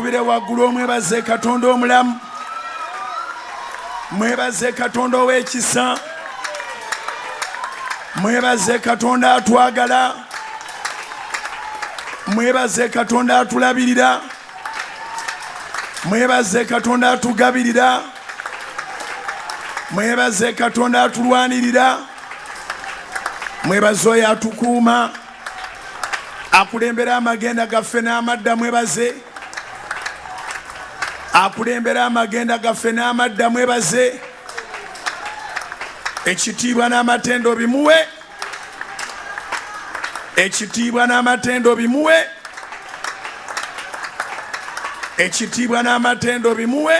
mukubire waggulu mwebaze Katonda omulamu mwebaze Katonda ow'ekisa mwebaze Katonda atwagala mwebaze Katonda atulabirira mwebaze Katonda atugabirira mwebaze Katonda atulwanirira mwebaze oyo atukuuma akulembera amagenda gaffe n'amadda mwebaze akulembera amagenda gaffe n'amadda mwebaze ekitiibwa n'amatendo bimuwe ekitiibwa n'amatendo bimuwe ekitiibwa n'amatendo bimuwe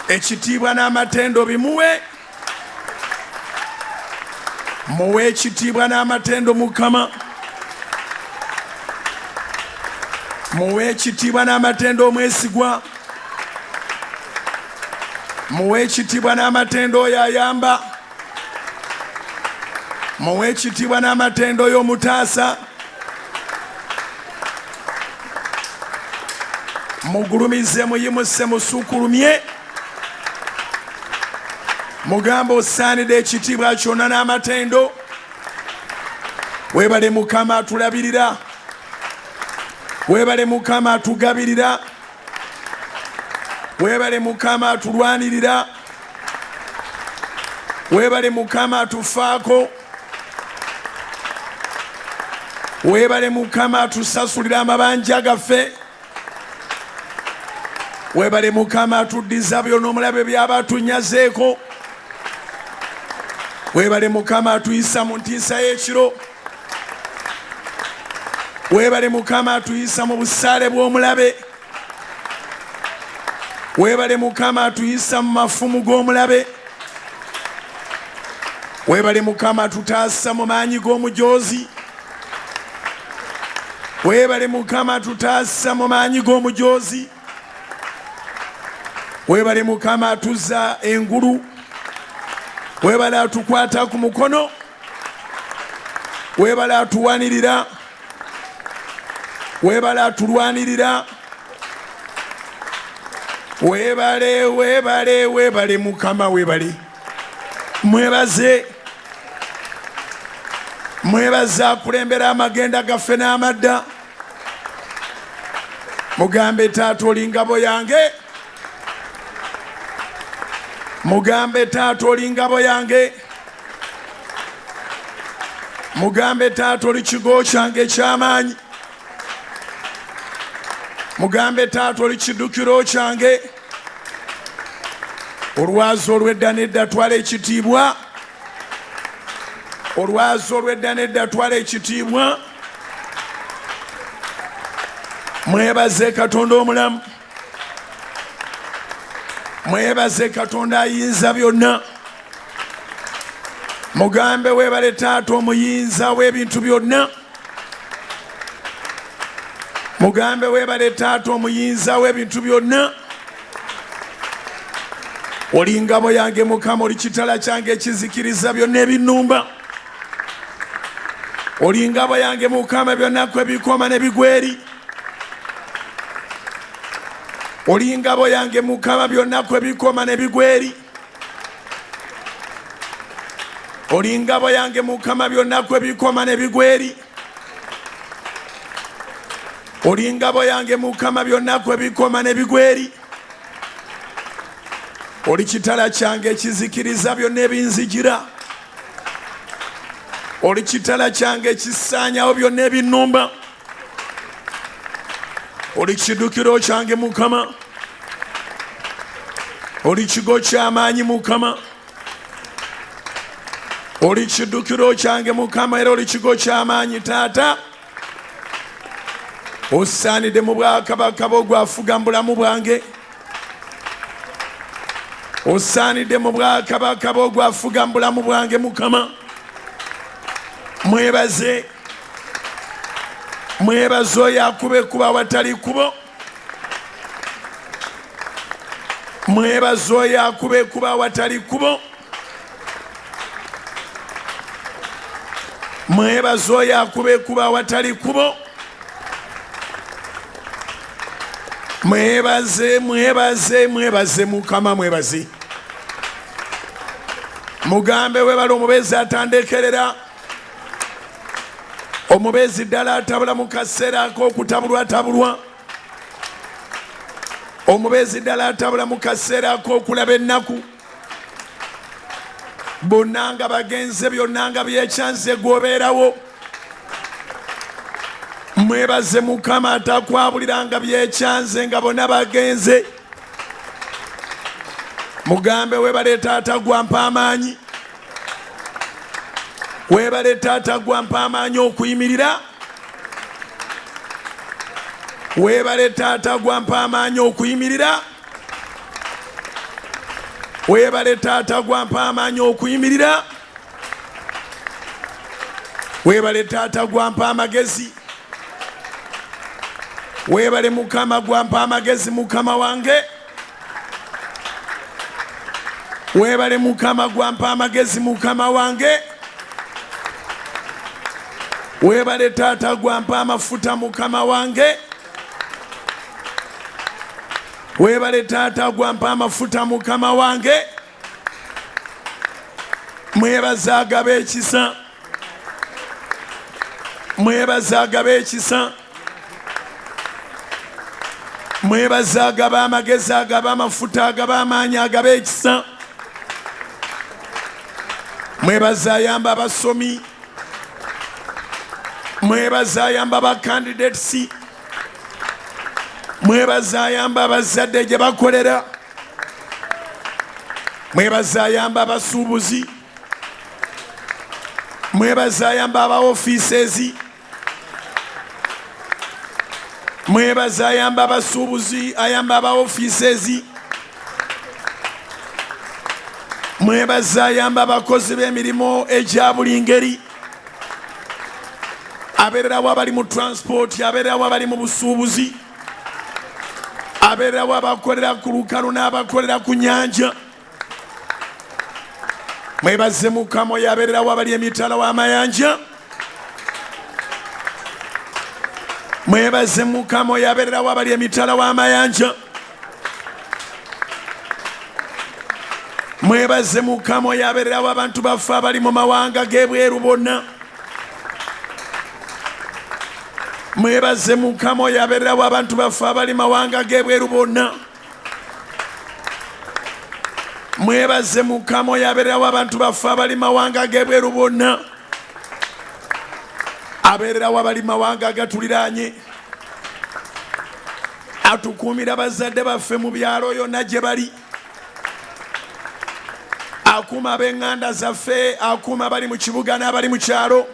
ekitiibwa n'amatendo bimuwe muwe ekitiibwa n'amatendo Mukama muwe ekitiibwa n'amatendo omwesigwa muwe ekitiibwa n'amatendo oyo ayamba muwe ekitiibwa n'amatendo oyo omutaasa mugulumize muyimuse musukulumye mugamba osaanidde ekitiibwa kyonna n'amatendo weebale Mukama atulabirira weebale Mukama atugabirira weebale Mukama atulwanirira weebale Mukama atufaako weebale Mukama atusasulira amabanja gaffe weebale Mukama atuddiza byonna omulabe byaba atunyazeeko weebale Mukama atuyisa mu ntiisa y'ekiro weebale Mukama atuyisa mu busaale bw'omulabe weebale Mukama atuyisa mu mafumu g'omulabe weebale Mukama atutaasa mu maanyi g'omujoozi weebale Mukama atutaasa mu maanyi g'omujoozi weebale Mukama atuzza engulu weebale atukwata ku mukono weebale atuwanirira weebale atulwanirira weebale weebale weebale Mukama weebale mwebaze mwebaze akulembera amagenda gaffe n'amadda mugambe Taata oli ngabo yange mugambe Taata oli ngabo yange mugambe Taata oli kigo kyange eky'amaanyi mugambe Taata oli kiddukiro kyange olwazi olw'edda n'edda twala ekitiibwa olwazi olw'edda n'edda twala ekitiibwa mwebaze Katonda omulamu mwebaze Katonda ayinza byonna mugambe weebale Taata omuyinza w'ebintu byonna mugambe weebale Taata omuyinza w'ebintu byonna oli ngabo yange Mukama oli kitala kyange ekizikiriza byonna ebinnumba oli ngabo yange Mukama byonna kwe bikoma ne bigweri oli ngabo yange Mukama byonna kwe bikoma ne bigweri oli ngabo yange Mukama byonna kwe bikoma ne bigweri oli ngabo yange Mukama byonna kwe bikoma ne bigweri oli kitala kyange ekizikiriza byonna ebinzijira oli kitala kyange ekisaanyawo byonna ebinnumba oli kiddukiro kyange Mukama oli kigo ky'amaanyi Mukama oli kiddukiro kyange Mukama era oli kigo ky'amaanyi Taata osaanidde mu bwakabaka bwo gwafuga mu bulamu bwange osaanidde mu bwakabaka bwo gwafuga mu bulamu bwange Mukama mwebaze mwebaze oyo akuba ekkubo awatali kkubo mwebaze oyo akuba ekkubo awatali kkubo mwebaze oyo akuba ekkubo awatali kkubo Mwebaze, mwebaze, mwebaze Mukama mwebaze. Mugambe webale omubezi atandekerera. Omubezi ddala atabula mu kaseera ak'okutabulwatabulwa. Omubezi ddala atabula mu kaseera ak'okulaba ennaku. Bonna nga bagenze byonna nga byekyanze gw'obeerawo. Mwebaze Mukama atakwabulira nga byekyanze nga bonna bagenze. Mugambe webale taata gwampa amaanyi. Webale taata gwampa amaanyi okuyimirira. Webale taata gwampa amaanyi okuyimirira. Webale taata gwampa amaanyi okuyimirira. Webale taata gwampa amagezi. Webale Mukama gwampa amagezi Mukama wange. Webale Mukama gwampa amagezi Mukama wange. Webale taata gwampa amafuta Mukama wange. Webale taata gwampa amafuta Mukama wange. Mwebaze agaba ekisa. Mwebaze agaba ekisa. Mwebaze agaba amagezi, agaba amafuta, agaba amaanyi, agaba ekisa. Mwebaze ayamba abasomi. Mwebaze ayamba aba candidates. Mwebaze ayamba abazadde gye bakolera. Mwebaze ayamba abasuubuzi. Mwebaze ayamba aba offices. Mwebaze ayamba abasuubuzi, ayamba aba offices. Mwebaze ayamba abakozi b'emirimu egya buli ngeri. Abeererawo abali mu transport, abeererawo abali mu busuubuzi. Abeererawo abakolera ku lukalu n'abakolera ku nyanja. Mwebaze Mukama oyo abeererawo abali emitala w'amayanja. Mwebaze Mukama oyo abeererawo abali emitala w'amayanja. Mwebaze Mukama oyo abeererawo abantu baffe abali mu mawanga g'ebweru bonna. Mwebaze Mukama oyo abeererawo abantu baffe abali mawanga g'ebweru bonna. Mwebaze Mukama oyo abeererawo abantu baffe abali mawanga g'ebweru bonna. Abeererawo abali mawanga agatuliraanye. Atukuumira bazadde baffe mu byalo yonna gye bali. Akuuma ab'eŋŋanda zaffe, akuuma abali mu kibuga n'abali mu kyalo.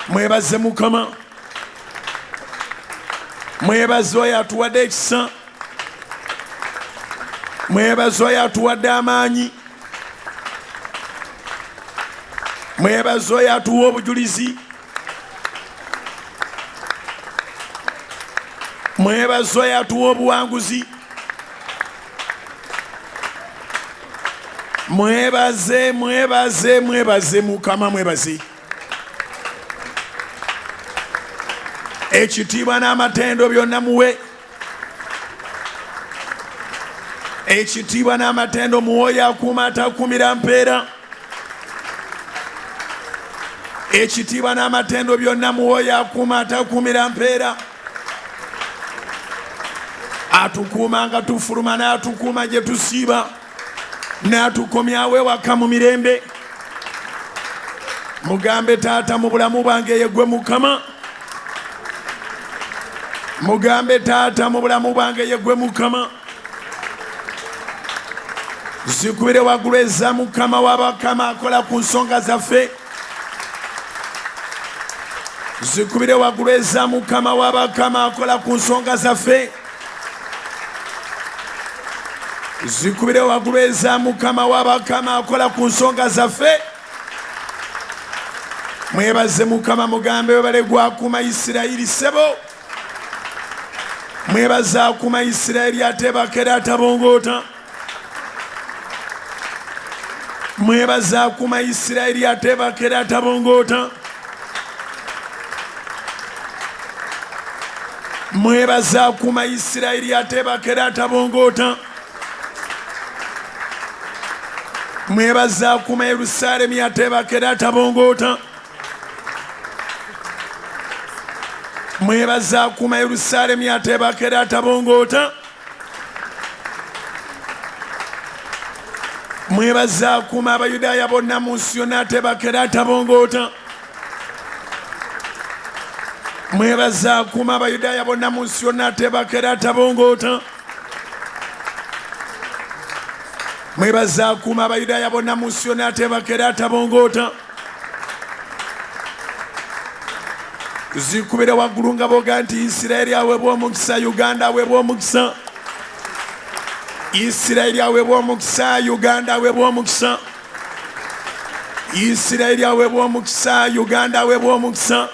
Mwebaze Mukama. Mwebaze oyo atuwadde ekisa. Mwebaze oyo atuwadde amaanyi. Mwebaze oyo atuwa obujulizi. Mwebaze oyo atuwa obuwanguzi. Mwebaze, mwebaze, mwebaze Mukama mwebaze. Ekitiibwa n'amatendo byonna muwe. Ekitiibwa n'amatendo muwe oyo akuuma atakuumira mpeera. Ekitiibwa n'amatendo byonna muwe oyo akuuma atakuumira mpeera. Atukuuma nga tufuluma n'atukuuma gye tusiiba. N'atukomyawo ewaka mu mirembe. Mugambe taata mu bulamu bwange ye gwe Mukama. Mugambe taata mu bulamu bwange ye gwe Mukama. Zikubire waggulu eza Mukama w'abakama akola ku nsonga zaffe. Zikubire waggulu eza Mukama w'abakama akola ku nsonga zaffe. Zikubire waggulu eza Mukama w'abakama akola ku nsonga zaffe. Mwebaze Mukama mugambe webale gwakuuma Isirayiri ssebo. Mwebaze akuuma Isirayiri ateebaka era atabongoota. Mwebaze akuuma Isirayiri ateebaka era atabongoota. mwebaza kuma Isiraeli atebakera atabongota mwebaza kuma Yerusalemu atebakera atabongota mwebaza kuma Yerusalemu atebakera atabongota mwebaza kuma Abayudaaya bonna mu nsi yonna atebakera atabongota mwebaza kuma Abayudaaya bonna mu nsi yonna atebakera atabongota mwebaza kuma Abayudaaya bonna mu nsi yonna atebakera atabongota zikubire waggulu nga boga nti Isiraeli aweebwa omukisa, Uganda aweebwa omukisa. Isiraeli aweebwa omukisa, Uganda aweebwa omukisa. Isiraeli aweebwa omukisa, Uganda aweebwa omukisa.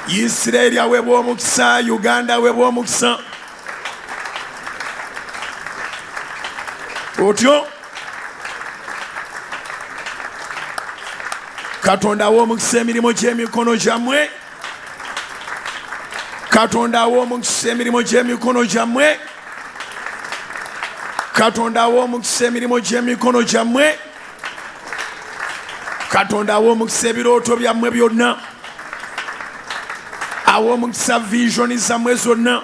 Isiraeli aweebwa omukisa, Uganda aweebwa omukisa. Otyo Katonda awa omukisa emirimu gy'emikono gyammwe. Katonda awa omukisa emirimu gy'emikono gyammwe. Katonda awa omukisa emirimu gy'emikono gyammwe. Katonda awa omukisa ebirooto byammwe byonna. Awa omukisa vision zammwe zonna.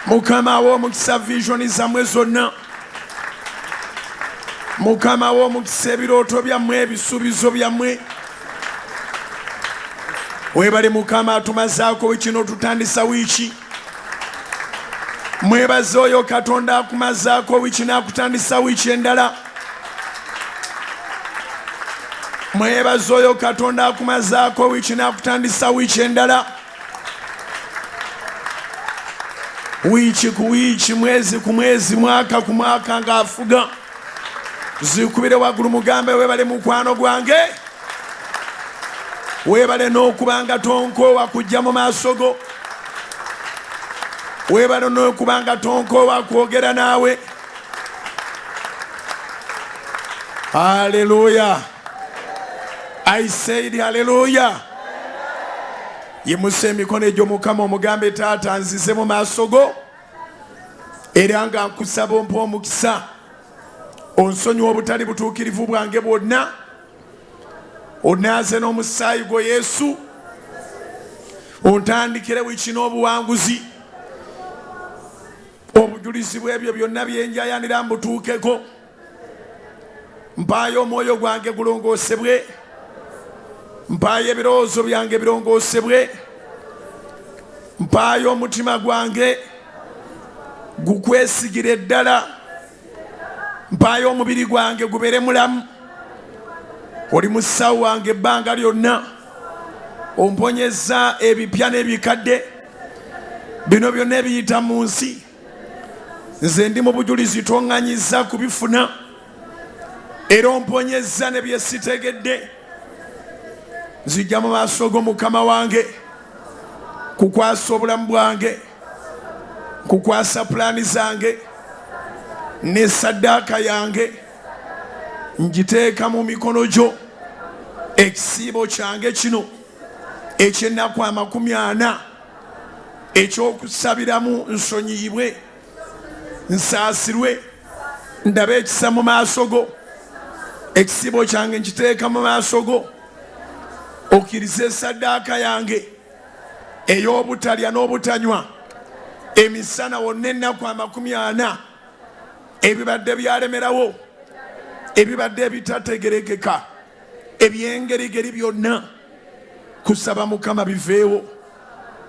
Mukama awa omukisa vision zammwe zonna. Mukama awa omukisa ebirooto byammwe, ebisuubizo byammwe. Weebale Mukama atumazaako kino tutandisa wiiki. Mwebaze oyo Katonda akumazaako wiiki n'akutandisa wiiki endala. Mwebaze oyo Katonda akumazaako wiiki n'akutandisa wiiki endala. Wiiki ku wiiki, mwezi ku mwezi, mwaka ku mwaka ng'afuga. Zikubire waggulu mugambe weebale mukwano gwange. Weebale n'okubanga tonkoowa kujja mu maaso go. Weebale n'okubanga tonkoowa kwogera naawe. Hallelujah. I said hallelujah. Yimuse emikono egyo Mukama omugambe Taata nzize mu maaso go. Era nga nkusaba ompa omukisa. Onsonyiwa obutali butuukirivu bwange bwonna. Onaaze n'omusaayi gwo Yesu. Ontandikire wiiki n'obuwanguzi. Obujulizi bw'ebyo byonna bye njayanira mbutuukeko. Mpaayo omwoyo gwange gulongoosebwe. Mpaayo ebirowoozo byange birongoosebwe. Mpaayo omutima gwange gukwesigire ddala. Mpaayo omubiri gwange gubeere mulamu. Oli musawo wange ebbanga lyonna. Omponyeza ebipya n'ebikadde. Bino byonna ebiyita mu nsi. Nze ndi mu bujulizi toŋŋanyiza kubifuna. Era omponyeza ne bye sitegedde. Nzijja mu maaso go Mukama wange. Kukwasa obulamu bwange. Kukwasa pulaani zange. Ne saddaaka yange. Njiteeka mu mikono gyo. Ekisiibo kyange kino eky'ennaku 40 ekyokusabiramu nsonyiyibwe, nsaasirwe, ndabe ekisa mu maaso go. Ekisiibo kyange nkiteeka mu maaso go. Okkirize esaddaaka yange ey'obutalya n'obutanywa emisana wonna ennaku 40 ebibadde byalemerawo, ebibadde ebitategerekeka, ebyengerigeri byonna kusaba Mukama biveewo.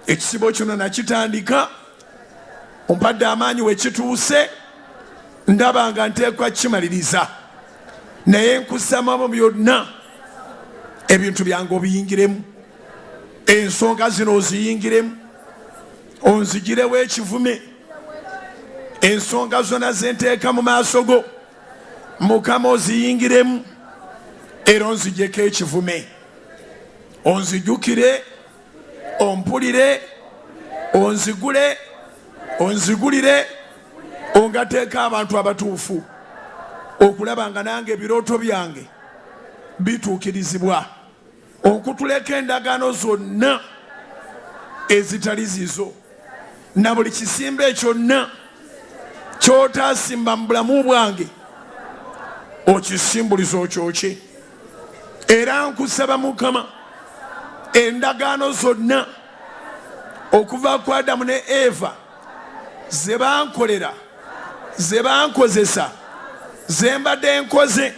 Ekisibo kino nakitandika. Ompadde amaanyi we kituuse. Ndaba nga nteekwa kimaliriza. Naye nkusaba mu byonna ebintu byange obiyingiremu. Ensonga zino oziyingiremu. Onzigirewo ekivume. Ensonga zonna ze nteeka mu maaso go Mukama oziyingiremu. Era onzijeko ekivume. Onzijukire, ompulire, onzigulire, ongateeka abantu abatuufu okulaba nga nange ebirooto byange bituukirizibwa. Okutuleka endagaano zonna ezitali zizo na buli kisimbe kyonna ky'otaasimba mu bulamu bwange okisimbuliza okyokye. Era nkusaba Mukama endagaano zonna okuva ku Adamu ne Eva ze bankolera ze bankozesa ze mbadde nkoze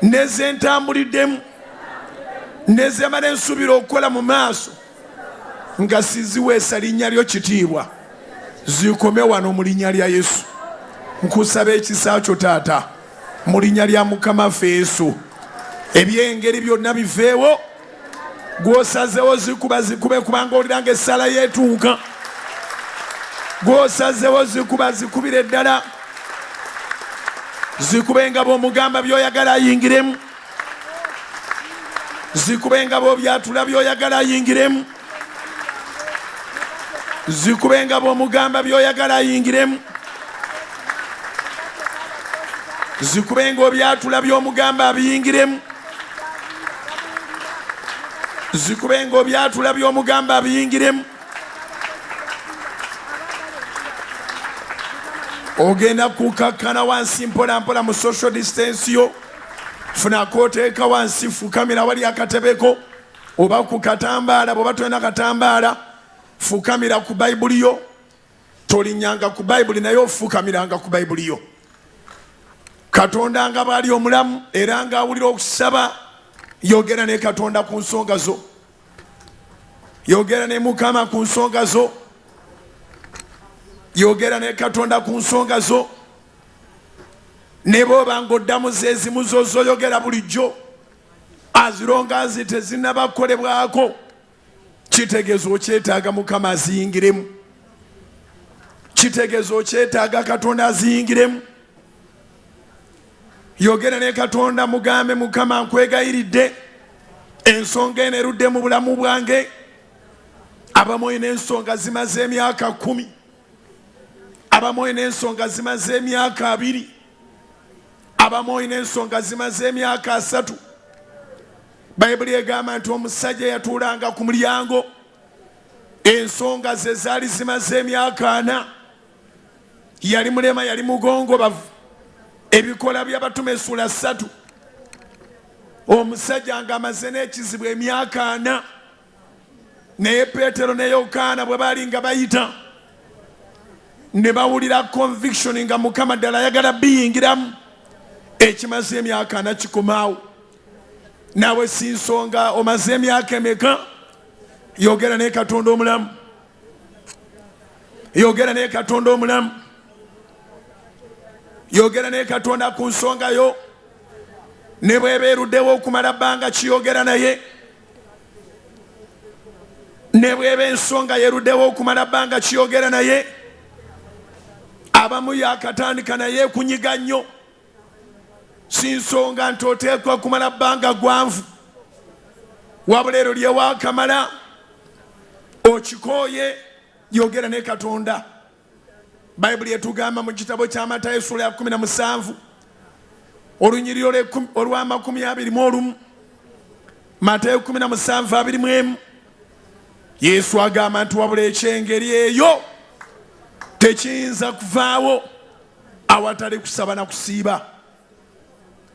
ne ze ntambuliddemu ne ze mbadde nsuubira okukola mu maaso nga siziweesa linnya lyo kitiibwa zikome wano mu linnya lya Yesu. Nkusaba ekisa kyo Taata mu linnya lya Mukama waffe Yesu. Ebyengeri byonna biveewo gwosazewo zikube kubanga oliranga essala yeetuuka. Gwosazewo zikubire ddala zikube nga bw'omugamba by'oyagala ayingiremu. Zikube nga bw'obyatula by'oyagala ayingiremu. Zikube nga bw'omugamba by'oyagala ayingiremu. Zikube nga obyatula by'omugamba abiyingiremu. Zikube nga obyatula by'omugamba abiyingiremu. Ogenda kukakkana wansi mpola mpola mu social distance yo. Funako oteeka wansi, fukamira wali akatebeko oba ku katambaala bw'oba tolina katambaala. Fukamira ku Bayibuli yo. Tolinnyanga ku Bayibuli naye ofukamiranga ku Bayibuli yo. Katonda nga bw'ali omulamu era ng'awulira okusaba, yogera ne Katonda ku nsonga zo. Yogera ne Mukama ku nsonga zo. Yogera ne Katonda ku nsonga zo. Ne bw'oba ng'oddamu zeezimu zo z'oyogera bulijjo azironga azi tezinnaba kukolebwako, kitegeeza okyetaaga Mukama aziyingiremu. Kitegeeza okyetaaga Katonda aziyingiremu. Yogera ne Katonda mugambe, Mukama nkwegayiridde ensonga eno erudde mu bulamu bwange. Abamu olina ensonga zimaze emyaka 10, abamu olina ensonga zimaze emyaka 2, abamu olina ensonga zimaze emyaka 3. Bayibuli egamba nti omusajja yatuulanga ku mulyango, ensonga ze zaali zimaze emyaka 4. Yali mulema, yali mugongobavu. Ebikola by'Abatume essula 3. Omusajja ng'amaze n'ekizibu emyaka 4. Naye Peetero ne Yokaana bwe baali nga bayita ne bawulira conviction nga Mukama ddala ayagala biyingiramu, ekimaze emyaka 4 kikomaawo. Naawe si nsonga omaze emyaka emeka. Yogera ne Katonda omulamu. Yogera ne Katonda omulamu. Yogera ne Katonda ku nsonga yo. Ne bw'eba eruddewo okumala bbanga kiyogera naye. Ne bw'eba ensonga yeruddewo okumala bbanga kiyogera naye. Abamu yakatandika naye kunyiga nnyo. Si nsonga nti oteekwa kumala bbanga gwanvu, wabula ero lye waakamala okikooye. Yogera ne Katonda. Bayibuli etugamba mu kitabo kya Matayo essula ya 17 olunyiriro olwa 21. Matayo 17:21. Yesu agamba nti wabula ekyengeri eyo tekiyinza kuvaawo awatali kusaba na kusiiba.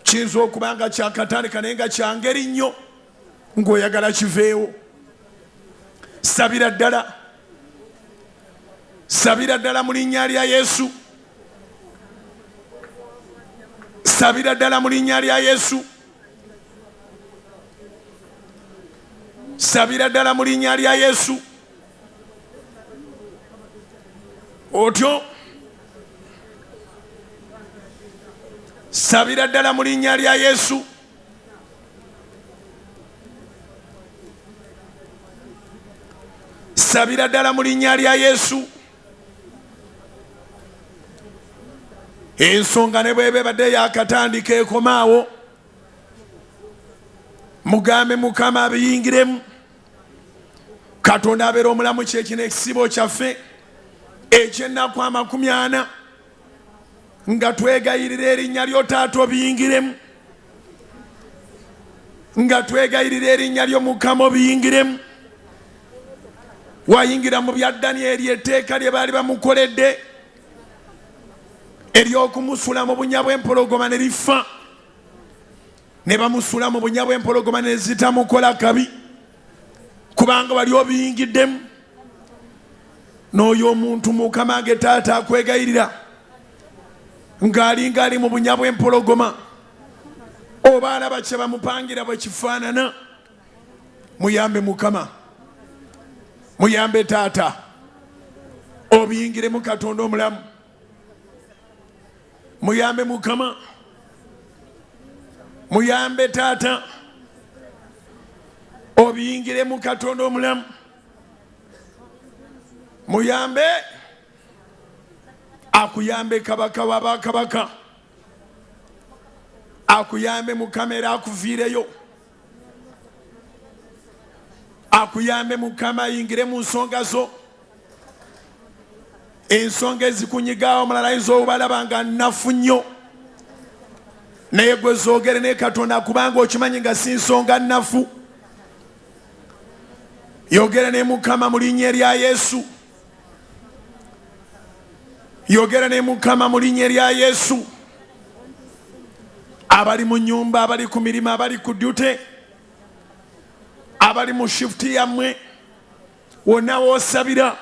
Kiyinza okuba nga kyakatandika naye nga kya ngeri nnyo ng'oyagala kiveewo. Sabira ddala. Sabira ddala mu linnya lya Yesu. Sabira ddala mu linnya lya Yesu. Sabira ddala mu linnya lya Yesu. Otyo sabira ddala mu linnya lya Yesu. Sabira ddala mu linnya lya Yesu. Ensonga ne bw'eba ebadde yakatandika ekomaawo, mugambe Mukama abiyingiremu. Katonda abeera omulamu. Kyekino ekisibo kyaffe eky'ennaku 40 nga twegayirira erinnya lyo Taata obiyingiremu, nga twegayirira erinnya lyo Mukama obiyingiremu. wayingira mu bya Danyeri etteeka lye baali bamukoledde ery'okumusula mu bunya bw'empologoma ne lifa, ne bamusula mu bunya bw'empologoma ne zitamukola kabi kubanga wali obiyingiddemu. N'oyo omuntu Mukama ge taata akwegayirira ng'alinga ali mu bunya bw'empologoma oba alaba kye bamupangira bwe kifaanana, muyambe Mukama, muyambe taata obiyingiremu Katonda omulamu, muyambe Mukama, muyambe taata obiyingiremu Katonda omulamu, muyambe akuyambe kabaka w'abakabaka, akuyambe Mukama era akuviireyo, akuyambe Mukama ayingire mu nsonga zo, ensonga ezikunyigawo omulala ayinza obalaba nga nnafu nnyo naye gwe zoogere ne Katonda kubanga okimanyi nga si nsonga nnafu. Yogera ne Mukama mu linnya erya Yesu, yogera ne Mukama mu linnya erya Yesu. Abali mu nnyumba, abali ku mirimu, abali ku dyute, abali mu shifuti yammwe, wonna woosabira,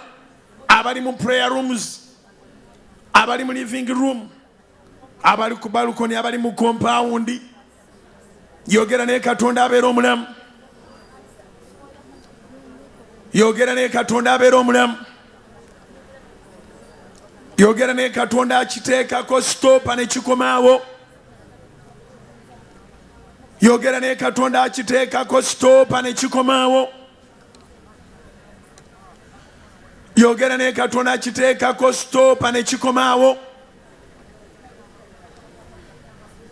abali mu prayer rooms, abali mu living room, abali ku balukoni, abali mu compound, yogera ne Katonda abeera omulamu, yogera ne Katonda abeera omulamu, yogera ne Katonda akiteekako sitoopa ne kikomaawo, yogera ne Katonda akiteekako sitoopa ne kikomaawo, yogera ne Katonda akiteekako sitoopa ne kikomaawo,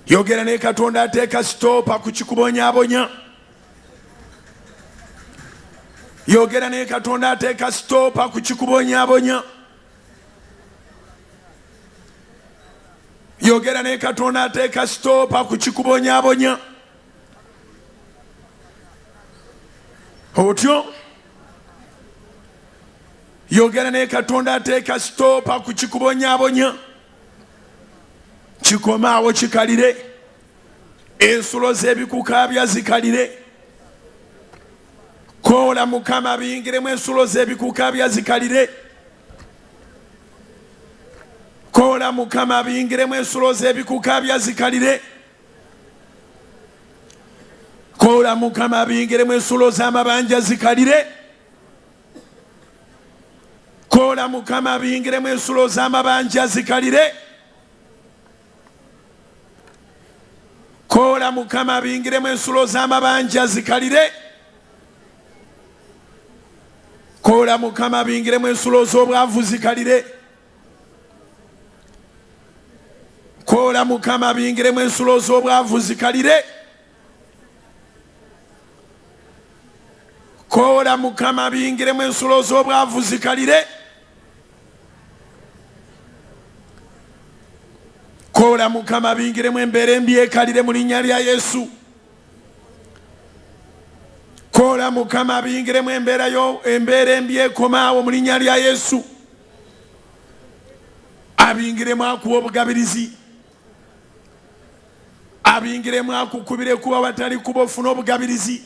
yogera ne Katonda ateeka sitoopa ku kikubonyaabonya, yogera ne Katonda ateeka sitoopa ku kikubonyaabonya, yogera ne Katonda ateeka sitoopa ku kikubonyaabonya. Otyo yogera ne Katonda ateeka sitoopa ku kikubonyaabonya, kikomaawo kikalire, ensulo z'ebikukaabya zikalire. Koola Mukama biyingiremu ensulo z'ebikukaabya zikalire, koola Mukama biyingiremu ensulo z'ebikukaabya zikalire, koola Mukama biyingiremu ensulo z'amabanja zikalire, koola Mukama biyingiremu ensulo z'amabanja zikalire, koola Mukama biyingiremu ensulo z'amabanja zikalire, koola Mukama biyingiremu ensulo z'obwavu zikalire, koola Mukama biyingiremu ensulo z'obwavu zikalire, koola Mukama biyingiremu ensulo z'obwavu zikalire, koola Mukama biyingiremu embeera embi ekalire mu linnya lya Yesu, koola Mukama biyingiremu embeera embi ekomaawo mu linnya lya Yesu, abiyingiremu akuwa obugabirizi, abiyingiremu akukubire kuba watali kuba ofuna obugabirizi,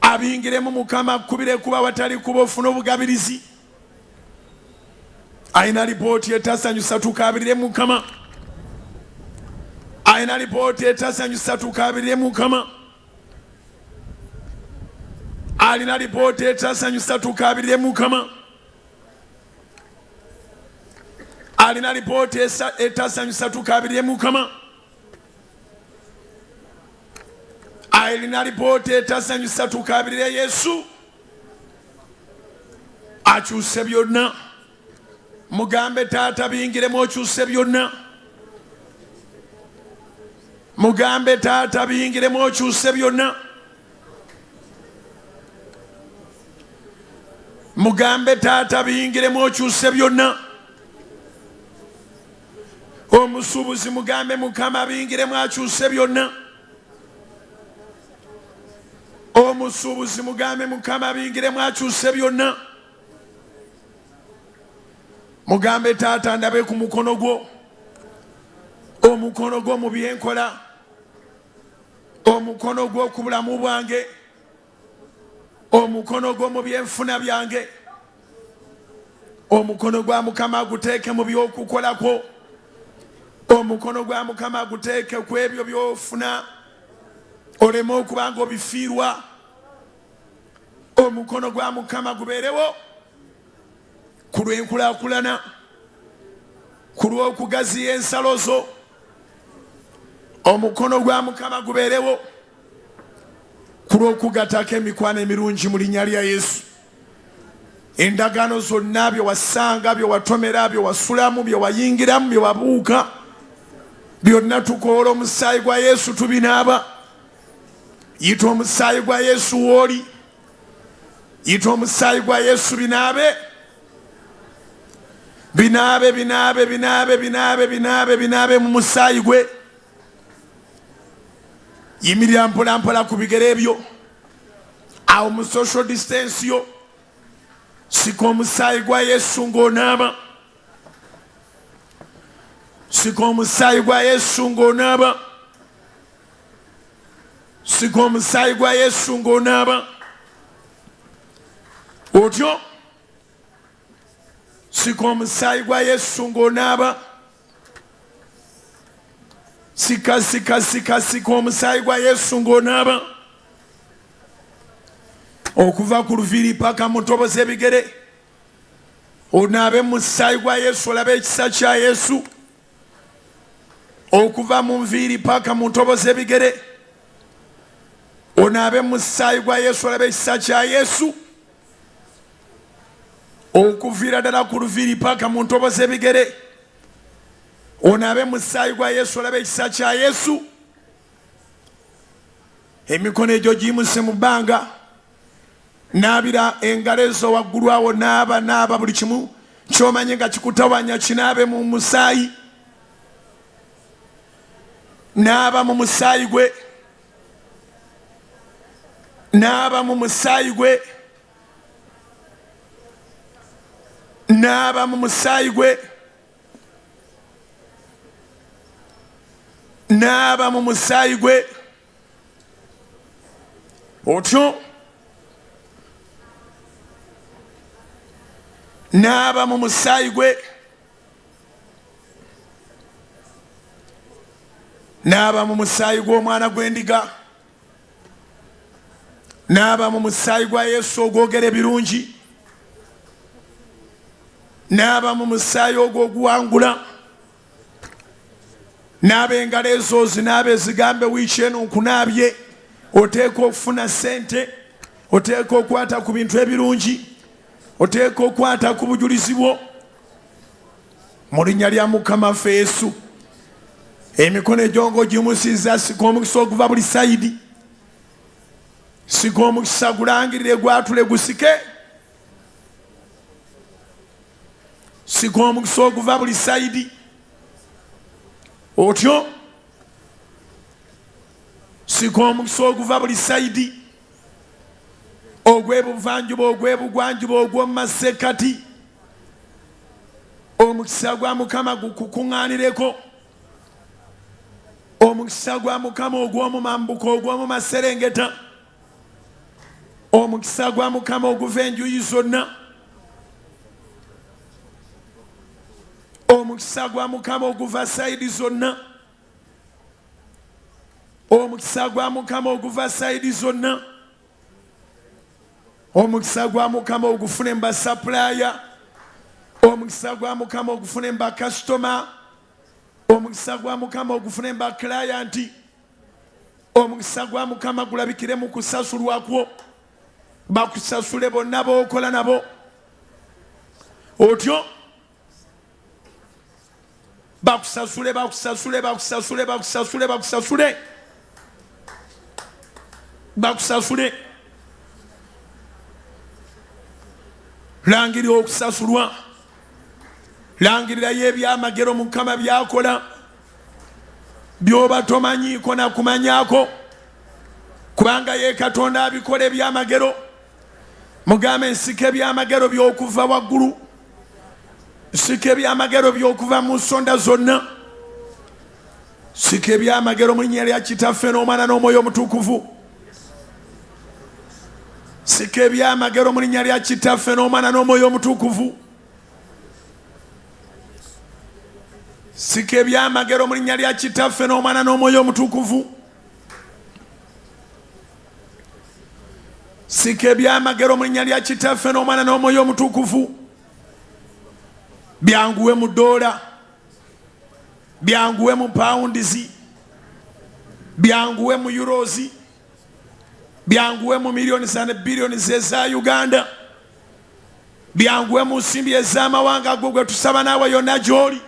abiyingiremu Mukama akubire kuba watali kuba ofuna obugabirizi. Ayina lipooti etasanyusa tukabirire Mukama, ayina lipooti etasanyusa tukabirire Mukama, alina lipooti etasanyusa tukabirire Mukama, alina lipooti etasanyusa tukabirire Mukama, alina lipooti etasanyusa tukabirire Yesu. Akyuse byonna, mugambe taata biyingiremu okyuse byonna, mugambe taata biyingiremu okyuse byonna, mugambe taata biyingiremu okyuse byonna. Omusuubuzi mugambe Mukama biyingiremu akyuse byonna, omusuubuzi mugambe Mukama bingire mwakyuse byonna. Mugambe Taata ndabe ku mukono gwo, omukono gwo mu byenkola, omukono gwo ku bulamu bwange, omukono gwo mu byenfuna byange, omukono gwa Mukama guteeke mu byokukolako, omukono gwa Mukama guteeke ku ebyo byofuna oleme okuba nga obifiirwa. Omukono gwa Mukama gubeerewo ku lw'enkulaakulana, ku lw'okugaziya ensalo zo. Omukono gwa Mukama gubeerewo ku lw'okugatako emikwano emirungi mu linnya lya Yesu. Endagaano zonna bye wasanga, bye watomera, bye wasulamu, bye wayingiramu, bye wabuuka, byonna tukoola omusaayi gwa Yesu tubinaaba. Yita omusaayi gwa Yesu w'oli, yita omusaayi gwa Yesu binaabe, binaabe, binaabe, binaabe, binaabe, binaabe, binaabe mu musaayi gwe. Yimirira mpola mpola ku bigere ebyo awo mu social distance yo. Sika omusaayi gwa Yesu ng'onaaba, sika omusaayi gwa Yesu ng'onaaba, sika omusaayi gwa Yesu ng'onaaba. Otyo sika omusaayi gwa Yesu ng'onaaba. Sika sika sika sika omusaayi gwa Yesu ng'onaaba. Okuva ku luviiri paka mu ntobo z'ebigere onaabe mu musaayi gwa Yesu olabe ekisa kya Yesu. Okuva mu nviiri paka mu ntobo z'ebigere onaabe mu musaayi gwa Yesu olabe ekisa kya Yesu. Okuviira ddala ku luviiri paka mu ntobo z'ebigere onaabe mu musaayi gwa Yesu olabe ekisa kya Yesu. Emikono egyo giyimuse mu bbanga, naabira engalo ezo waggulu awo, naaba buli kimu ky'omanyi nga kikutawanya kinaabe mu musaayi. Naaba mu musaayi gwe, naaba mu musaayi gwe, naaba mu musaayi gwe, naaba mu musaayi gwe. Otyo naaba mu musaayi gwe, naaba mu musaayi gw'omwana gw'endiga, naaba mu musaayi gwa Yesu ogwogera ebirungi, naaba mu musaayi ogwo oguwangula. Naaba engalo ezo zinaaba ezigambe wiiki eno nkunaabye. Oteeka okufuna ssente, oteeka okwata ku bintu ebirungi, oteeka okwata ku bujulizi bwo mu linnya lya Mukama waffe Yesu. Emikono egyo ng'ogimusizza, sika omukisa oguva buli sayidi, sika omukisa gulangirire gwatule gusike, sika omukisa oguva buli sayidi. Otyo sika omukisa oguva buli sayidi, ogw'ebuvanjuba, ogw'ebugwanjuba, ogw'omu masekkati. Omukisa gwa Mukama gukukuŋŋaanireko, omukisa gwa Mukama ogw'omu mambuka, ogw'omu maserengeta, omukisa gwa Mukama oguva enjuyi zonna, omukisa gwa Mukama oguva sayidi zonna, omukisa gwa Mukama oguva sayidi zonna, omukisa gwa Mukama ogufune mu basapulaya, omukisa gwa Mukama ogufune mu bakasitoma, omukisa gwa Mukama ogufune mu bakirayanti, omukisa gwa Mukama gulabikire mu kusasulwa kwo, bakusasule bonna b'okola nabo. Otyo bakusasule, bakusasule, bakusasule, bakusasule, bakusasule, bakusasule. Langirira okusasulwa, langirirayo ebyamagero Mukama byakola, by'oba tomanyiiko na kumanyako. kubanga ye Katonda abikola ebyamagero. Mugambe nsika ebyamagero by'okuva waggulu, nsika ebyamagero by'okuva mu nsonda zonna, nsika ebyamagero mu linnya lya Kitaffe n'Omwana n'Omwoyo Omutukuvu, nsika ebyamagero mu linnya lya Kitaffe n'Omwana n'Omwoyo Omutukuvu, nsika ebyamagero mu linnya lya Kitaffe n'Omwana n'Omwoyo Omutukuvu, sika ebyamagero mu linnya lya Kitaffe n'Omwana n'Omwoyo Omutukuvu. Byanguwe mu dola, byanguwe mu pounds, byanguwe mu euros, byanguwe mu millions and billions eza Uganda, byanguwe mu nsimbi ez'amawanga gwe tusaba naawe yonna gy'oli.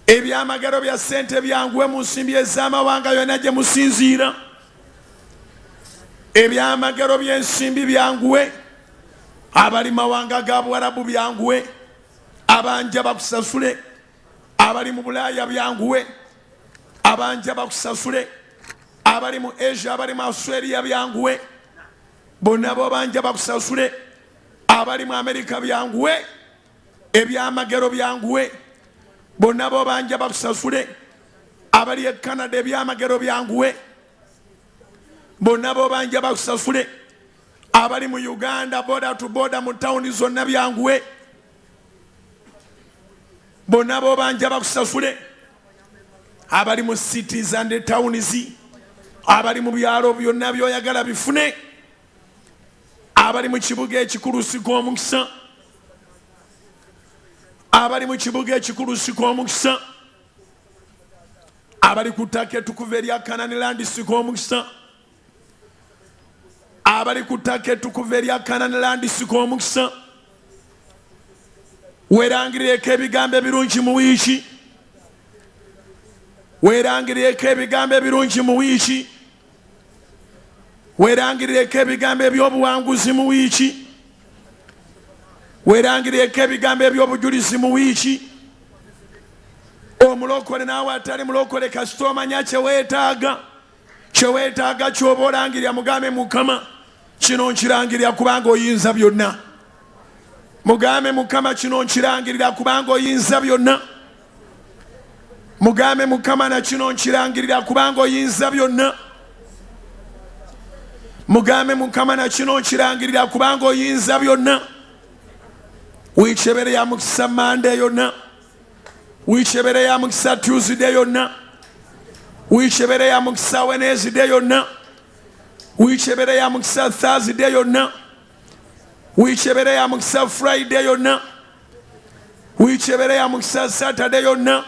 Ebyamagero bya ssente byanguwe mu nsimbi ez'amawanga yonna gye musinziira. Ebyamagero by'ensimbi byanguwe, abali mawanga ga Buwarabu byanguwe, abanja bakusasule, abali mu Bulaaya byanguwe, abanja bakusasule, abali mu Asia, abali mu Australia byanguwe, bonna bo banja bakusasule, abali mu Amerika byanguwe, ebyamagero byanguwe, bonna bo banja bakusasule, abali e Canada ebyamagero byanguwe, bonna bo banja bakusasule, abali mu Uganda border to border mu tawuni zonna byanguwe, bonna bo banja bakusasule, abali mu cities and towns, abali mu byalo byonna byoyagala bifune, abali mu kibuga ekikulu sika omukisa, abali mu kibuga ekikulu sika omukisa, abali ku ttaka ettukuvu erya Kanani Land sika omukisa, abali ku ttaka ettukuvu erya Kanani Land sika omukisa. Weerangirireko ebigambo ebirungi mu wiiki, weerangirireko ebigambo ebirungi mu wiiki, weerangirireko ebigambo eby'obuwanguzi mu wiiki, weerangirireko ebigambo eby'obujulizi mu wiiki. Omulokole naawe atali mulokole kasita omanya kyeweetaaga, kyeweetaaga ky'oba olangirira mugambe Mukama kino nkirangirira kubanga oyinza byonna. Mugambe Mukama kino nkirangirira kubanga oyinza byonna. Mugambe Mukama na kino nkirangirira kubanga oyinza byonna. Mugambe Mukama na kino nkirangirira kubanga oyinza byonna. Wiikyebere ya mukisa Monday yonna, wiikyebere ya mukisa Tuesday yonna, wiikyebere ya mukisa Wednesday yonna, wiikyebere ya mukisa Thursday yonna, wiikyebere ya mukisa Friday yonna, wiikyebere ya mukisa Saturday yonna,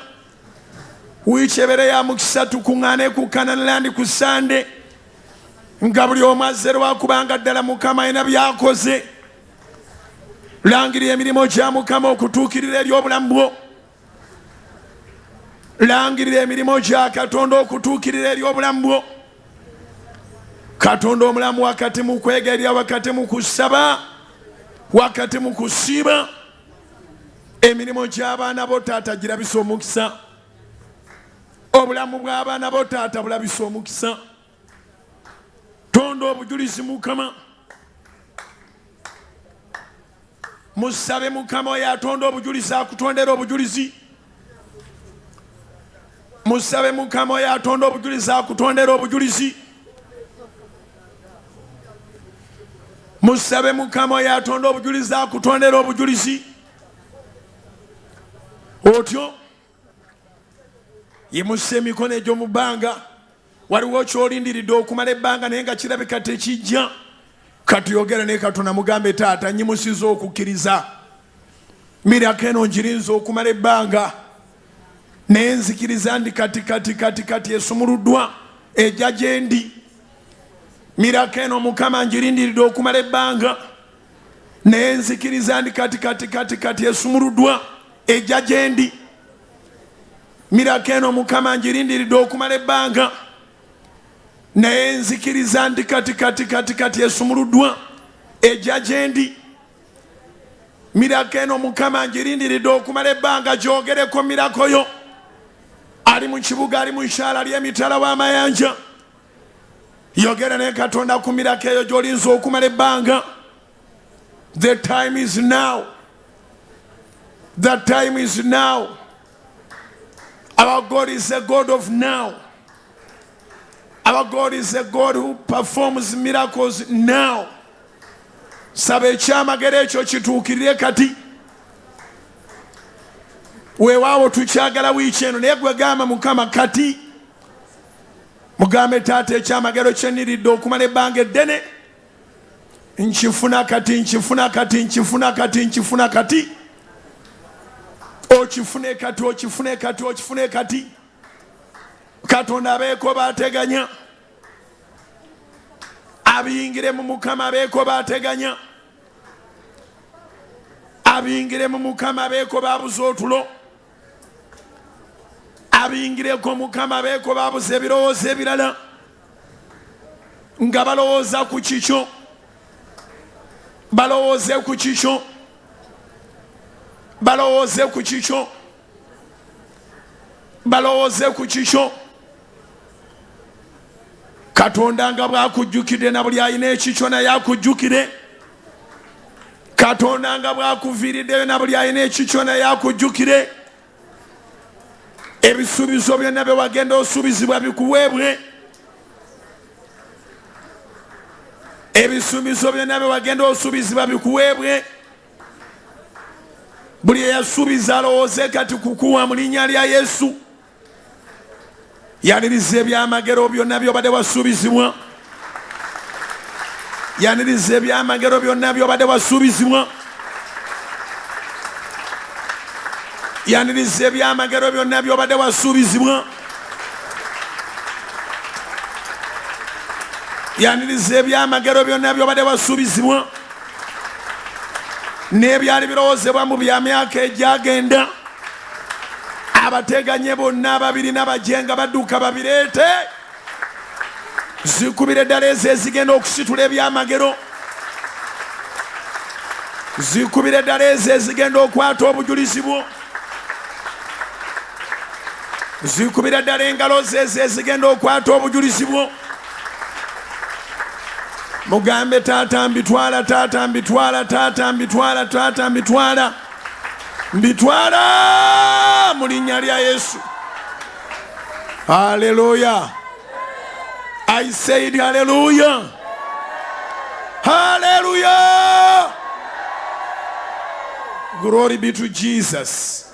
wiikyebere ya mukisa tukuŋŋaane ku Kanani Land ku Sunday, nga buli omu azze lwakubanga ddala Mukama alina byakoze. Langirira emirimu gya Mukama okutuukirira eri obulamu bwo. Langirira emirimu gya Katonda okutuukirira eri obulamu bwo. Katonda omulamu wakati mu kwegerera, wakati mu kusaba, wakati mu kusiiba, emirimu gy'abaana bo taata girabisa omukisa. Obulamu bw'abaana bo taata bulabisa omukisa. Tonda obujulizi Mukama. Musabe Mukama oyo atonda obujulizi akutondera obujulizi. Musabe Mukama oyo atonda obujulizi akutondera obujulizi. Musabe Mukama oyo atonda obujulizi akutondera obujulizi. Otyo yimusa emikono egy'omu bbanga. Waliwo ky'olindiridde okumala ebbanga naye nga kirabika tekijja. Katuyogera ne Katonda mugambe taata nyimusiza okukkiriza. Mirako eno ngirinza okumala ebbanga naye nzikiriza ndi kati esumuluddwa ejja gye ndi. Mirako eno Mukama ngirindiridde okumala ebbanga naye nzikiriza ndi kati esumuluddwa ejja gye ndi. Mirako eno Mukama ngirindiridde okumala ebbanga naye nzikiriza ndi kati esumuluddwa ejja gye ndi. Mirako eno Mukama ngirindiridde okumala ebbanga gyogereko mirako yo. Ali mu kibuga, ali mu nkyala, ali emitala w'amayanja. yogera ne Katonda ku mirako eyo gy'olinza okumala ebbanga. The time is now. The time is now. Our God is a God of now. Our God is a God who performs miracles now. Saba ekyamagero ekyo kituukirire kati. Weewaawo tukyagala wiiki eno naye gwe gamba Mukama kati. Mugambe Taata ekyamagero kye nniridde okumala ebbanga eddene. Nkifuna kati, nkifuna kati, nkifuna kati, nkifuna kati. Okifune kati, okifune kati, okifune kati. Katonda abeeko baateganya. Abiyingire mu Mukama abeeko baateganya. Abiyingire mu Mukama abeeko baabuze otulo. Abiyingireko Mukama abeeko baabuze ebirowoozo ebirala. Nga balowooza ku kikyo. Balowooze ku kikyo. Balowooze ku kikyo. Balowooze ku kikyo. Katonda nga bw'akujjukidde na buli alina ekikyo naye akujjukire. Katonda nga bw'akuviiriddeyo na buli alina ekikyo naye akujjukire. Ebisuubizo byonna bye wagenda osuubizibwa bikuweebwe. Ebisuubizo byonna bye wagenda osuubizibwa bikuweebwe. Buli eyasuubiza alowooze kati kukuwa mu linnya lya Yesu. Yaniriza ebyamagero byonna by'obadde wasuubizibwa. Yaniriza ebyamagero byonna by'obadde wasuubizibwa. Yaniriza ebyamagero byonna by'obadde wasuubizibwa. Yaniriza ebyamagero byonna by'obadde wasuubizibwa. N'ebyali birowoozebwa mu bya myaka egyagenda. Abateganye bonna ababiri n'abajenga badduka babireete. Zikubire ddala ezo ezigenda okusitula ebyamagero. Zikubire ddala ezo ezigenda okwata obujulizi bwo. Zikubire ddala engalo zo ezo ezigenda okwata obujulizi bwo. Mugambe Taata mbitwala, Taata mbitwala, Taata mbitwala, Taata mbitwala. Mbitwala mu linnya lya Yesu. Hallelujah. I said hallelujah. Hallelujah. Glory be to Jesus,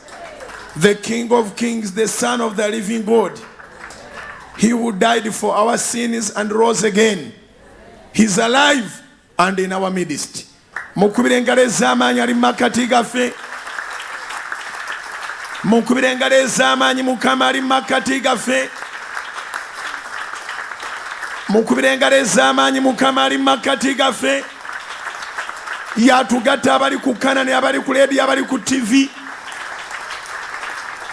the King of Kings, the Son of the living God. He who died for our sins and rose again. He's alive and in our midst. Mukubire engalo ez'amaanyi ali mu makkati gaffe. Mukubire engalo ez'amaanyi Mukama ali mu makkati gaffe. Mukubire engalo ez'amaanyi Mukama ali mu makkati gaffe. Yatugatta abali ku Kanani, abali ku leediyo, abali ku TV.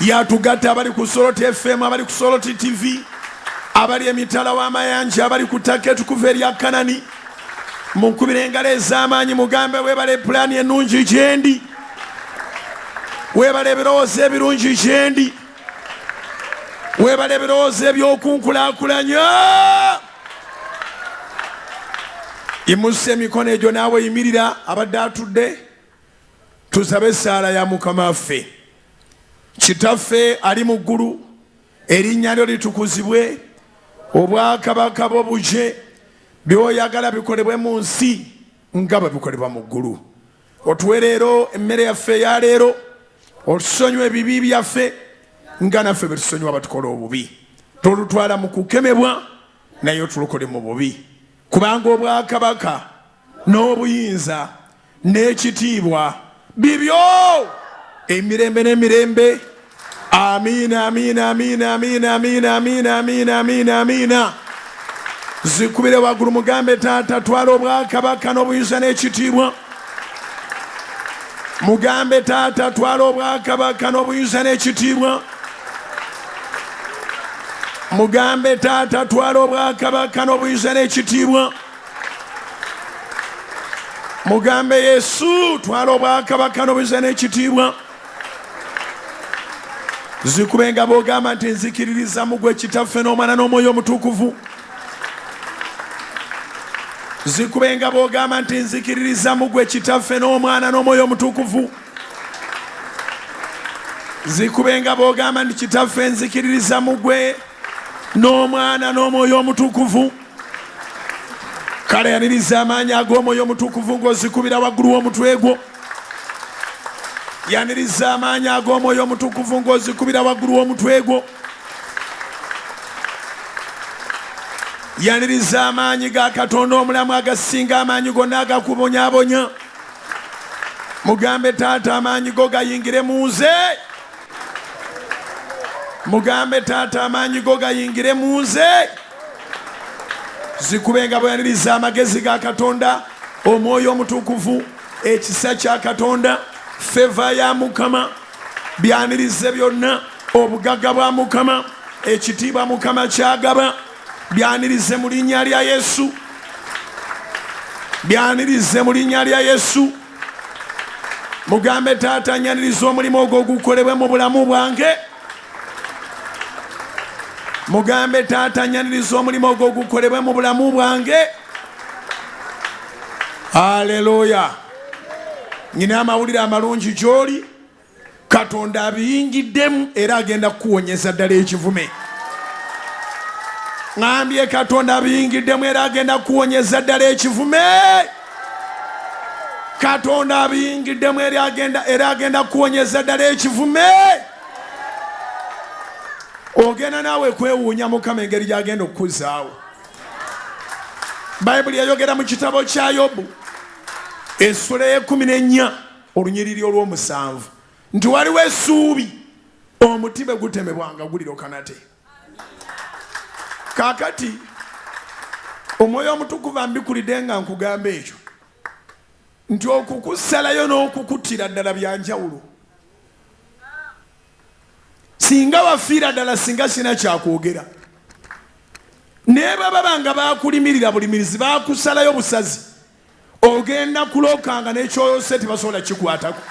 Yatugatta abali ku Soloti FM, abali ku Soloti TV. Abali emitala w'amayanja, abali ku ttaka ettukuvu erya Kanani. Mukubire engalo ez'amaanyi mugambe weebale pulaani ennungi gyendi. Weebale ebirowoozo ebirungi gyendi. Weebale ebirowoozo eby'okunkulaakulanya. Yimusa emikono egyo naawe yimirira abadde atudde. Tusabe essaala ya Mukama waffe. Kitaffe ali mu ggulu, erinnya lyo litukuzibwe. Obwakabaka bwo buje. By'oyagala bikolebwe mu nsi nga bwe bikolebwa mu ggulu. Otuwe leero emmere yaffe eya leero. Otusonyiwe ebibi byaffe nga naffe bwe tusonyiwa abatukola obubi. Tolutwala mu kukemebwa naye otulokole mu bubi. Kubanga obwakabaka n'obuyinza n'ekitiibwa bibyo emirembe n'emirembe. Amiina, amiina, amiina, amiina, amiina, amiina, amiina, amiina, amiina. Zikubire waggulu mugambe Taata twala obwakabaka n'obuyinza n'ekitiibwa. Mugambe Taata twala obwakabaka n'obuyinza n'ekitiibwa. Mugambe Taata twala obwakabaka n'obuyinza n'ekitiibwa. Mugambe Yesu twala obwakabaka n'obuyinza n'ekitiibwa. Zikubenga bw'ogamba nti nzikiririza mu ggwe Kitaffe n'Omwana n'Omwoyo Omutukuvu. zikubenga bw'ogamba nti nzikiririza mu ggwe Kitaffe n'Omwana n'Omwoyo Omutukuvu. Zikubenga bw'ogamba nti Kitaffe nzikiririza mu ggwe n'Omwana n'Omwoyo Omutukuvu. Kale yaniriza amaanyi ag'Omwoyo Omutukuvu ng'ozikubira waggulu w'omutwe gwo. Yaniriza amaanyi ag'Omwoyo Omutukuvu ng'ozikubira waggulu w'omutwe gwo. Yaniriza amaanyi ga Katonda omulamu agasinga amaanyi gonna agakubonyaabonya. Mugambe Taata amaanyi go gayingire mu nze. Mugambe Taata amaanyi go gayingire mu nze. Zikubenga bweyaniriza amagezi ga Katonda, Omwoyo Omutukuvu, ekisa kya Katonda, feva ya Mukama, byanirize byonna, obugagga bwa Mukama, ekitiibwa Mukama kyagaba, byanirize mu linnya lya Yesu. Byanirize mu linnya lya Yesu. Mugambe Taata nyaniriza omulimu ogwo gukolebwe mu bulamu bwange. Mugambe Taata nyaniriza omulimu ogwo gukolebwe mu bulamu bwange. Haleluya. Nyina amawulire amalungi gy'oli. Katonda abiyingiddemu era agenda kukuwonyeza ddala ekivume. Ngambye Katonda abiyingiddemu era agenda kukuwonyeza ddala ekivume. Katonda abiyingiddemu era agenda kukuwonyeza ddala ekivume. Ogenda naawe kwewuunya Mukama engeri gy'agenda okukuzaawo. Bayibuli yayogera mu kitabo kya Yobu essula y'e14 olunyiriri olw'omusanvu nti waliwo essuubi omuti bwe gutemebwanga guliroka nate. Kaakati Omwoyo Omutukuvu ambikulidde nga nkugamba ekyo nti okukusalayo n'okukuttira ddala bya njawulo. Singa wafiira ddala singa sina kyakwogera. Naye baba nga bakulimirira bulimirizi bakusalayo busazi, ogenda kulokanga n'ekyoyose tebasobola kikwatako.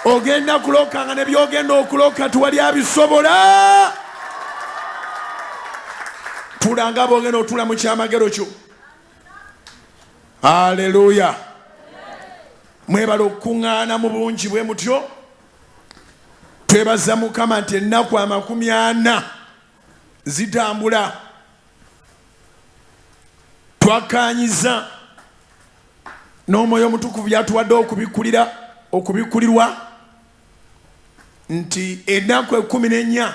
Ogenda kulokanga ne byogenda okuloka tewali abisobola. Tulanga bwogenda otula mu kyamagero kyo. Haleluya. Mwebala okuŋŋaana mu bungi bwe mutyo. Twebaza Mukama nti ennaku 40 zitambula. Twakkaanyiza n'Omwoyo Omutukuvu yatuwadde okubikulirwa nti ennaku 14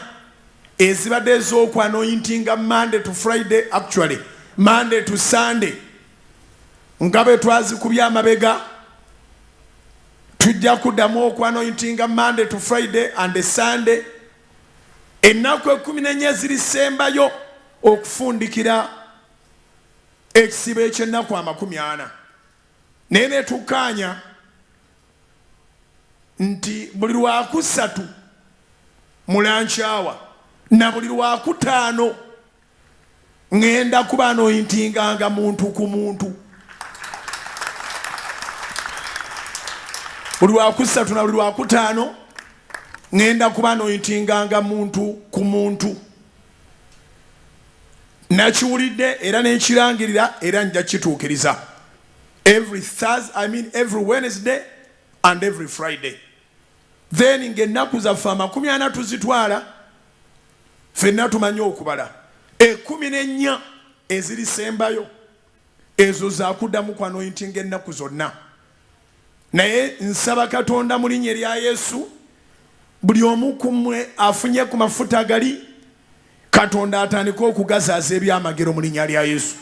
ezibadde ez'okwanointinga Monday to Friday, actually Monday to Sunday, nga bwe twazikubya amabega, tujja kuddamu okwanointinga Monday to Friday and Sunday. Ennaku 14 zirisembayo okufundikira ekisibo eky'ennaku 40. Naye ne tukkaanya nti buli Lwakusatu mu lankyawa na buli Lwakutaano ŋŋenda kuba anointinganga muntu ku muntu. Buli Lwakusatu na buli Lwakutaano ŋŋenda kuba anointinganga muntu ku muntu. Nakiwulidde era nenkirangirira era nja kituukiriza. Every Wednesday and every Friday. Then ng'ennaku zaffe 40 tuzitwala ffenna tumanyi okubala. 14 ezirisembayo ezo zakuddamu kwanointinga ennaku zonna. Naye nsaba Katonda mu linnya lya Yesu buli omu ku mmwe afunye ku mafuta gali, Katonda atandika okugazaaza ebyamagero mu linnya lya Yesu.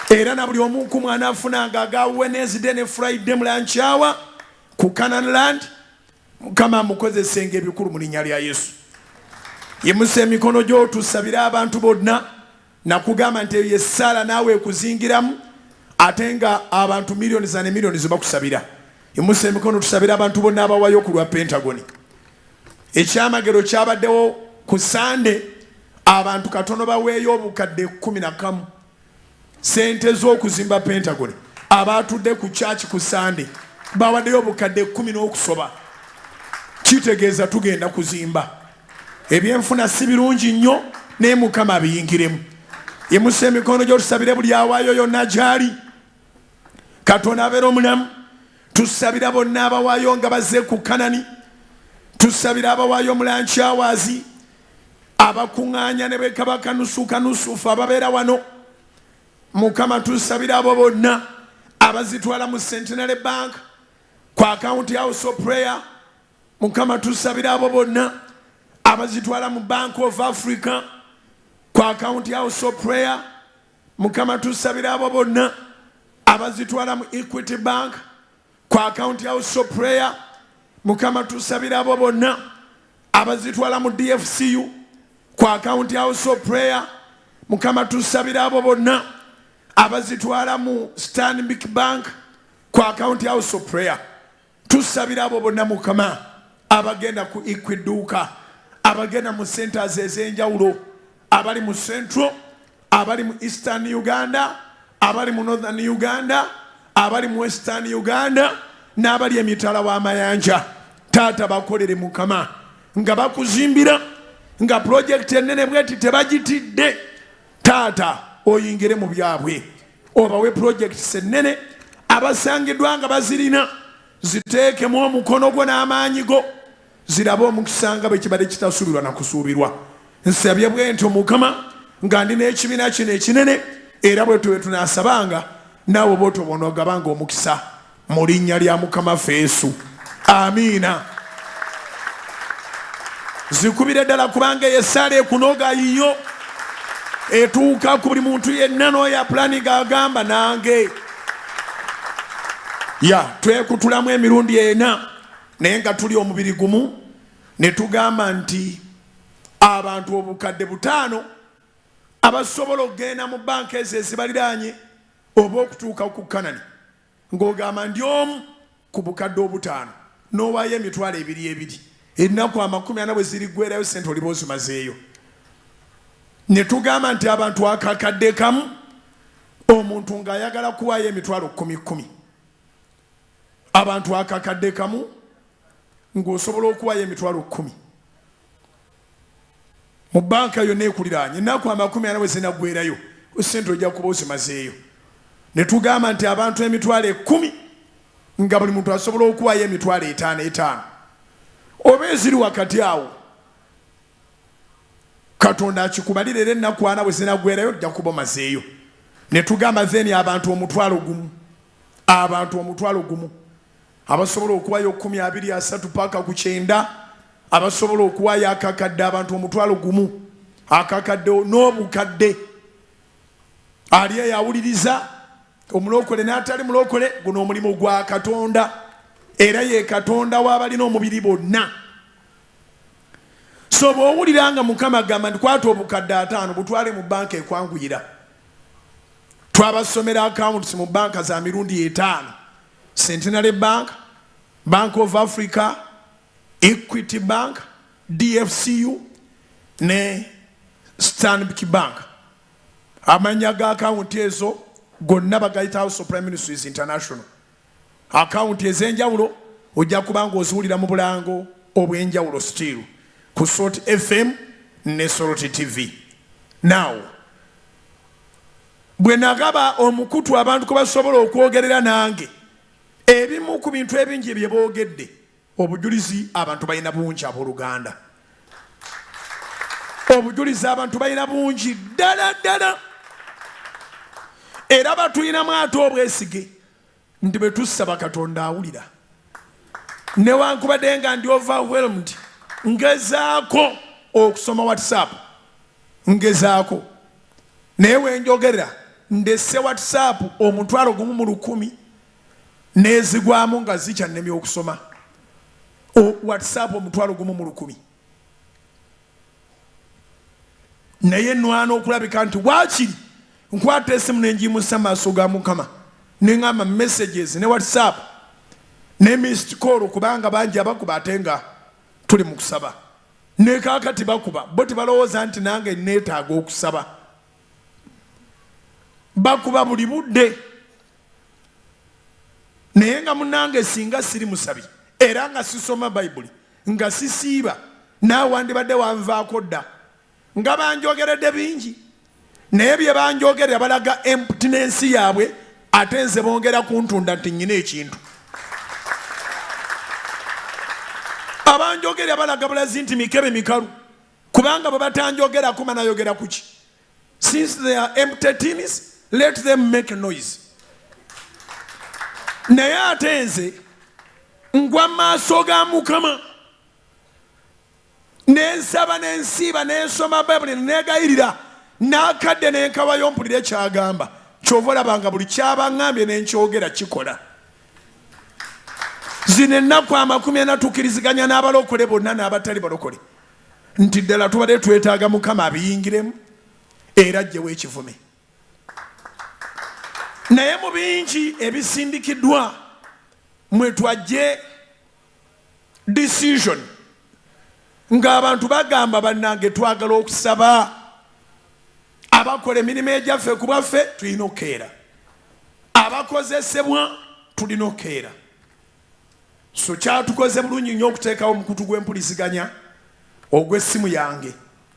Era na buli omu ku mwana afunanga aga Wednesday ne Friday mu lankyawa ku Canaan Land, Mukama amukozesenga ebikulu mu linnya lya Yesu. Yimusa emikono gyo tusabire abantu bonna. Nakugamba nti eyo essaala naawe ekuzingiramu ate nga abantu millions ne millions bakusabira. Yimusa emikono tusabire abantu bonna abawayo ku lwa Pentagon. Ekyamagero kyabaddewo ku Sunday, abantu katono baweeyo obukadde 11 sente z'okuzimba Pentagon. Abatudde ku church ku Sunday bawaddeyo obukadde 10 n'okusoba. Kitegeeza tugenda kuzimba. Ebyenfuna si birungi nnyo naye Mukama abiyingiremu. yimusa emikono gyo tusabire buli awaayo yonna gyali Katonda abeera omulamu. Tusabira bonna abawaayo nga bazze ku Kanani. Tusabira abawaayo mu lunch hours, abakuŋŋaanya ne bekabaka nusuufu ababeera wano. Mukama tusabira abo bonna abazitwala mu Centenary Bank ku account House of Prayer. Mukama tusabira abo bonna abazitwala mu Bank of Africa ku account House of Prayer. Mukama tusabira abo bonna abazitwala mu Equity Bank ku account House of Prayer. Mukama tusabira abo bonna abazitwala mu DFCU ku account House of Prayer. Mukama tusabira abo bonna abazitwala mu Stanbic Bank ku account House of Prayer. Tusabira abo bonna Mukama abagenda ku Equiduka, abagenda mu centers ez'enjawulo, abali mu Central, abali mu Eastern Uganda, abali mu Northern Uganda, abali mu Western Uganda, n'abali emitala w'amayanja. Taata bakolere Mukama nga bakuzimbira, nga project ennene bweti tebagitidde. Taata oyingire mu byabwe, obawe projects ennene abasangiddwa nga bazirina, ziteekemu omukono gwo n'amaanyi go, zirabe omukisa nga bwe kibadde kitasuubirwa na kusuubirwa. Nsabye bwentyo Mukama nga ndi n'ekibiina kino ekinene, era bwe tuwe tunaasabanga naawe oba otobona ogabanga omukisa mu linnya lya Mukama ffe Yesu. Amiina. Zikubire ddala kubanga esaala ekunoga yiyo etuuka ku buli muntu yenna n'oyo apulaninga agamba nange. Twekutulamu emirundi ena naye nga tuli omubiri gumu, ne tugamba nti abantu obukadde 5 abasobola okugenda mu banka ezo ezibaliraanye oba okutuuka ku Kanani, ng'ogamba ndi omu ku bukadde 5 n'owaayo emitwalo 2 ennaku 40 bwe ziriggwerayo sente oliba ozimazeeyo. Ne tugamba nti abantu akakadde kamu omuntu ng'ayagala kuwaayo emitwalo 10. Abantu akakadde kamu ng'osobola okuwaayo emitwalo 10 mu banka yonna ekuliraanye, ennaku 40 bwe zinaggwerayo sente ojja kuba ozimazeeyo. Ne tugamba nti abantu emitwalo 10 nga buli muntu asobola okuwaayo emitwalo 5 oba eziri wakati awo. Katonda akikubalire era ennaku 40 bwe zinaggwerayo ojja kuba omazeeyo. Ne tugamba then abantu omutwalo gumu, abantu omutwalo gumu abasobola okuwaayo 10, 20, 30 paka ku 9, abasobola okuwaayo akakadde abantu omutwalo gumu, akakadde n'obukadde. Ali eyawuliriza omulokole n'atali mulokole, guno omulimu gwa Katonda era ye Katonda w'abalina omubiri bonna. So bw'owuliranga Mukama agamba nti kwata obukadde 5 butwale mu banka ekwanguyira, twabasomera accounts mu banka za mirundi 5: Centenary Bank, Bank of Africa, Equity Bank, DFCU ne Stanbic Bank. Amanya ga account ezo gonna bagayita House of Prime Ministers International. Account ez'enjawulo ojja kubanga oziwulira mu bulango obw'enjawulo still ku Salt FM ne Salt TV. Now bwe nagaba omukutu abantu kwe basobola okwogerera nange ebimu ku bintu ebingi bye boogedde, obujulizi abantu balina bungi abooluganda, obujulizi abantu balina bungi ddala, era batulinamu ate obwesige nti bwe tusaba Katonda awulira. Newankubadde nga ndi overwhelmed, ngezaako okusoma WhatsApp, ngezaako naye wenjogerera ndesse WhatsApp omutwalo gumu mu 100 nezigwamu nga zikyannemye okusoma. WhatsApp omutwalo gumu mu 100 naye nwana okulabika nti waakiri nkwata esimu nenjimusa maaso ga Mukama neŋŋamba messages ne WhatsApp ne missed call kubanga bangi abakuba ate nga tuli mu kusaba. Ne kaakati bakuba bo tebalowooza nti nange neetaaga okusaba, bakuba buli budde. Naye nga munange singa siri musabi era nga sisoma Bayibuli nga sisiiba naawe wandibadde wanvaako dda nga banjogeredde bingi naye bye banjogerera balaga emptiness yaabwe ate nze bongera kuntunda nti nnyina ekintu. Abanjogerera balaga bulazi nti mikebe mikalu kubanga bwe batanjogera kuma nayogera kuki. Since they are empty tins, let them make a noise. Naye ate nze ngwa maaso ga Mukama nensaba nensiiba nensoma Bayibuli negayirira n'akadde nenkawayo mpulire kyagamba. Kyova olabanga buli kyabaŋŋambye nenkyogera kikola. Zino ennaku 40 tukkiriziganya n'abalokole bonna n'abatali balokole nti ddala tubadde twetaaga Mukama abiyingiremu era ajjewo ekivume. Naye mu bingi ebisindikiddwa mwe twajje decision ng'abantu bagamba bannange twagala okusaba abakola emirimu egyaffe ku bwaffe tulina okukeera, abakozesebwa tulina okukeera. So kyatukoze bulungi nnyo okuteekawo omukutu gw'empuliziganya ogw'essimu yange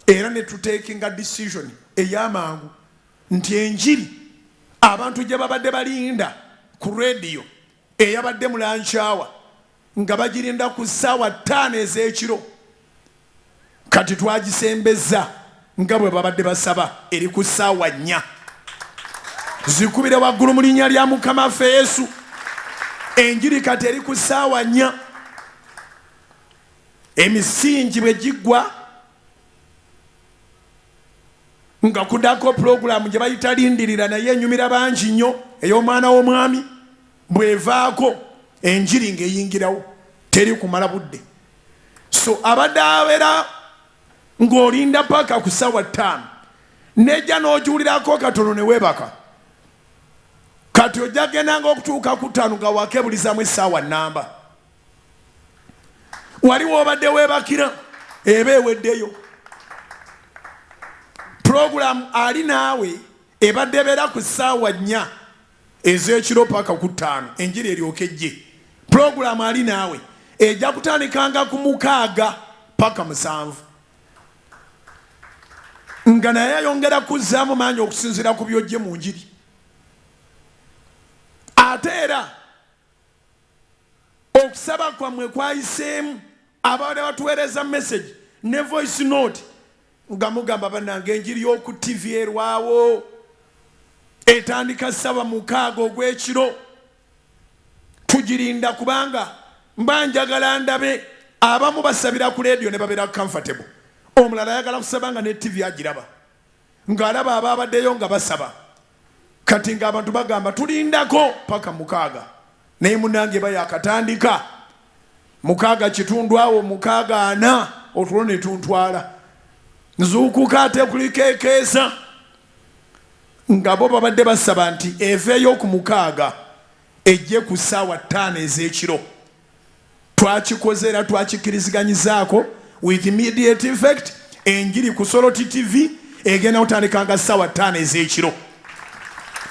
era ne tuteekinga decision ey'amangu nti enjiri abantu gye babadde balinda ku rediyo eyabadde mu lanshawa nga bagirinda ku ssaawa 5 ez'ekiro kati twagisembeza nga bwe babadde basaba eri ku ssaawa 4. Zikubire waggulu mu linnya lya Mukama waffe Yesu. Enjiri kati eri ku ssaawa 4. Emisingi bwe giggwa nga kudako program gye bayita lindirira naye enyumira bangi nnyo ey'omwana w'omwami bwevaako enjiri ng'eyingirawo teri kumala budde. So abadde abeera ng'olinda paka ku ssaawa 5 nejja n'ogiwulirako katono ne weebaka kati ojja gendanga okutuuka ku 5 nga wakebulizamu essaawa nnamba. Wali w'obadde weebakira eba eweddeyo. Program ali naawe ebadde beera ku ssaawa 4 ez'ekiro paka ku 5 enjiri eryoka ejje. Program ali naawe ejja kutandikanga ku 6 paka 7 nga naye ayongera kuzzaamu maanyi okusinziira ku byojje mu njiri. Ate era okusaba kwammwe kwayiseemu abawade batuweereza message ne voice note nga mugamba bannange enjiri y'oku TV erwawo etandika 6 ogw'ekiro tugirinda kubanga mba njagala ndabe abamu basabira ku radio ne babeera comfortable, omulala ayagala kusaba nga ne TV agiraba ng'alaba abaabaddeyo nga basaba. Kati ng'abantu bagamba tulindako paka 6 naye munnange eba yakatandika 6 kitundu awo 4 otulo ne tuntwala nzuukuka ate kulikeekeesa nga bo babadde basaba nti eveeyo ku 6 ejje ku ssaawa 5 ez'ekiro. Twakikoze era twakikkirizganyizaako with immediate effect. Enjiri ku Soroti TV egenda kutandikanga ssaawa 5 ez'ekiro.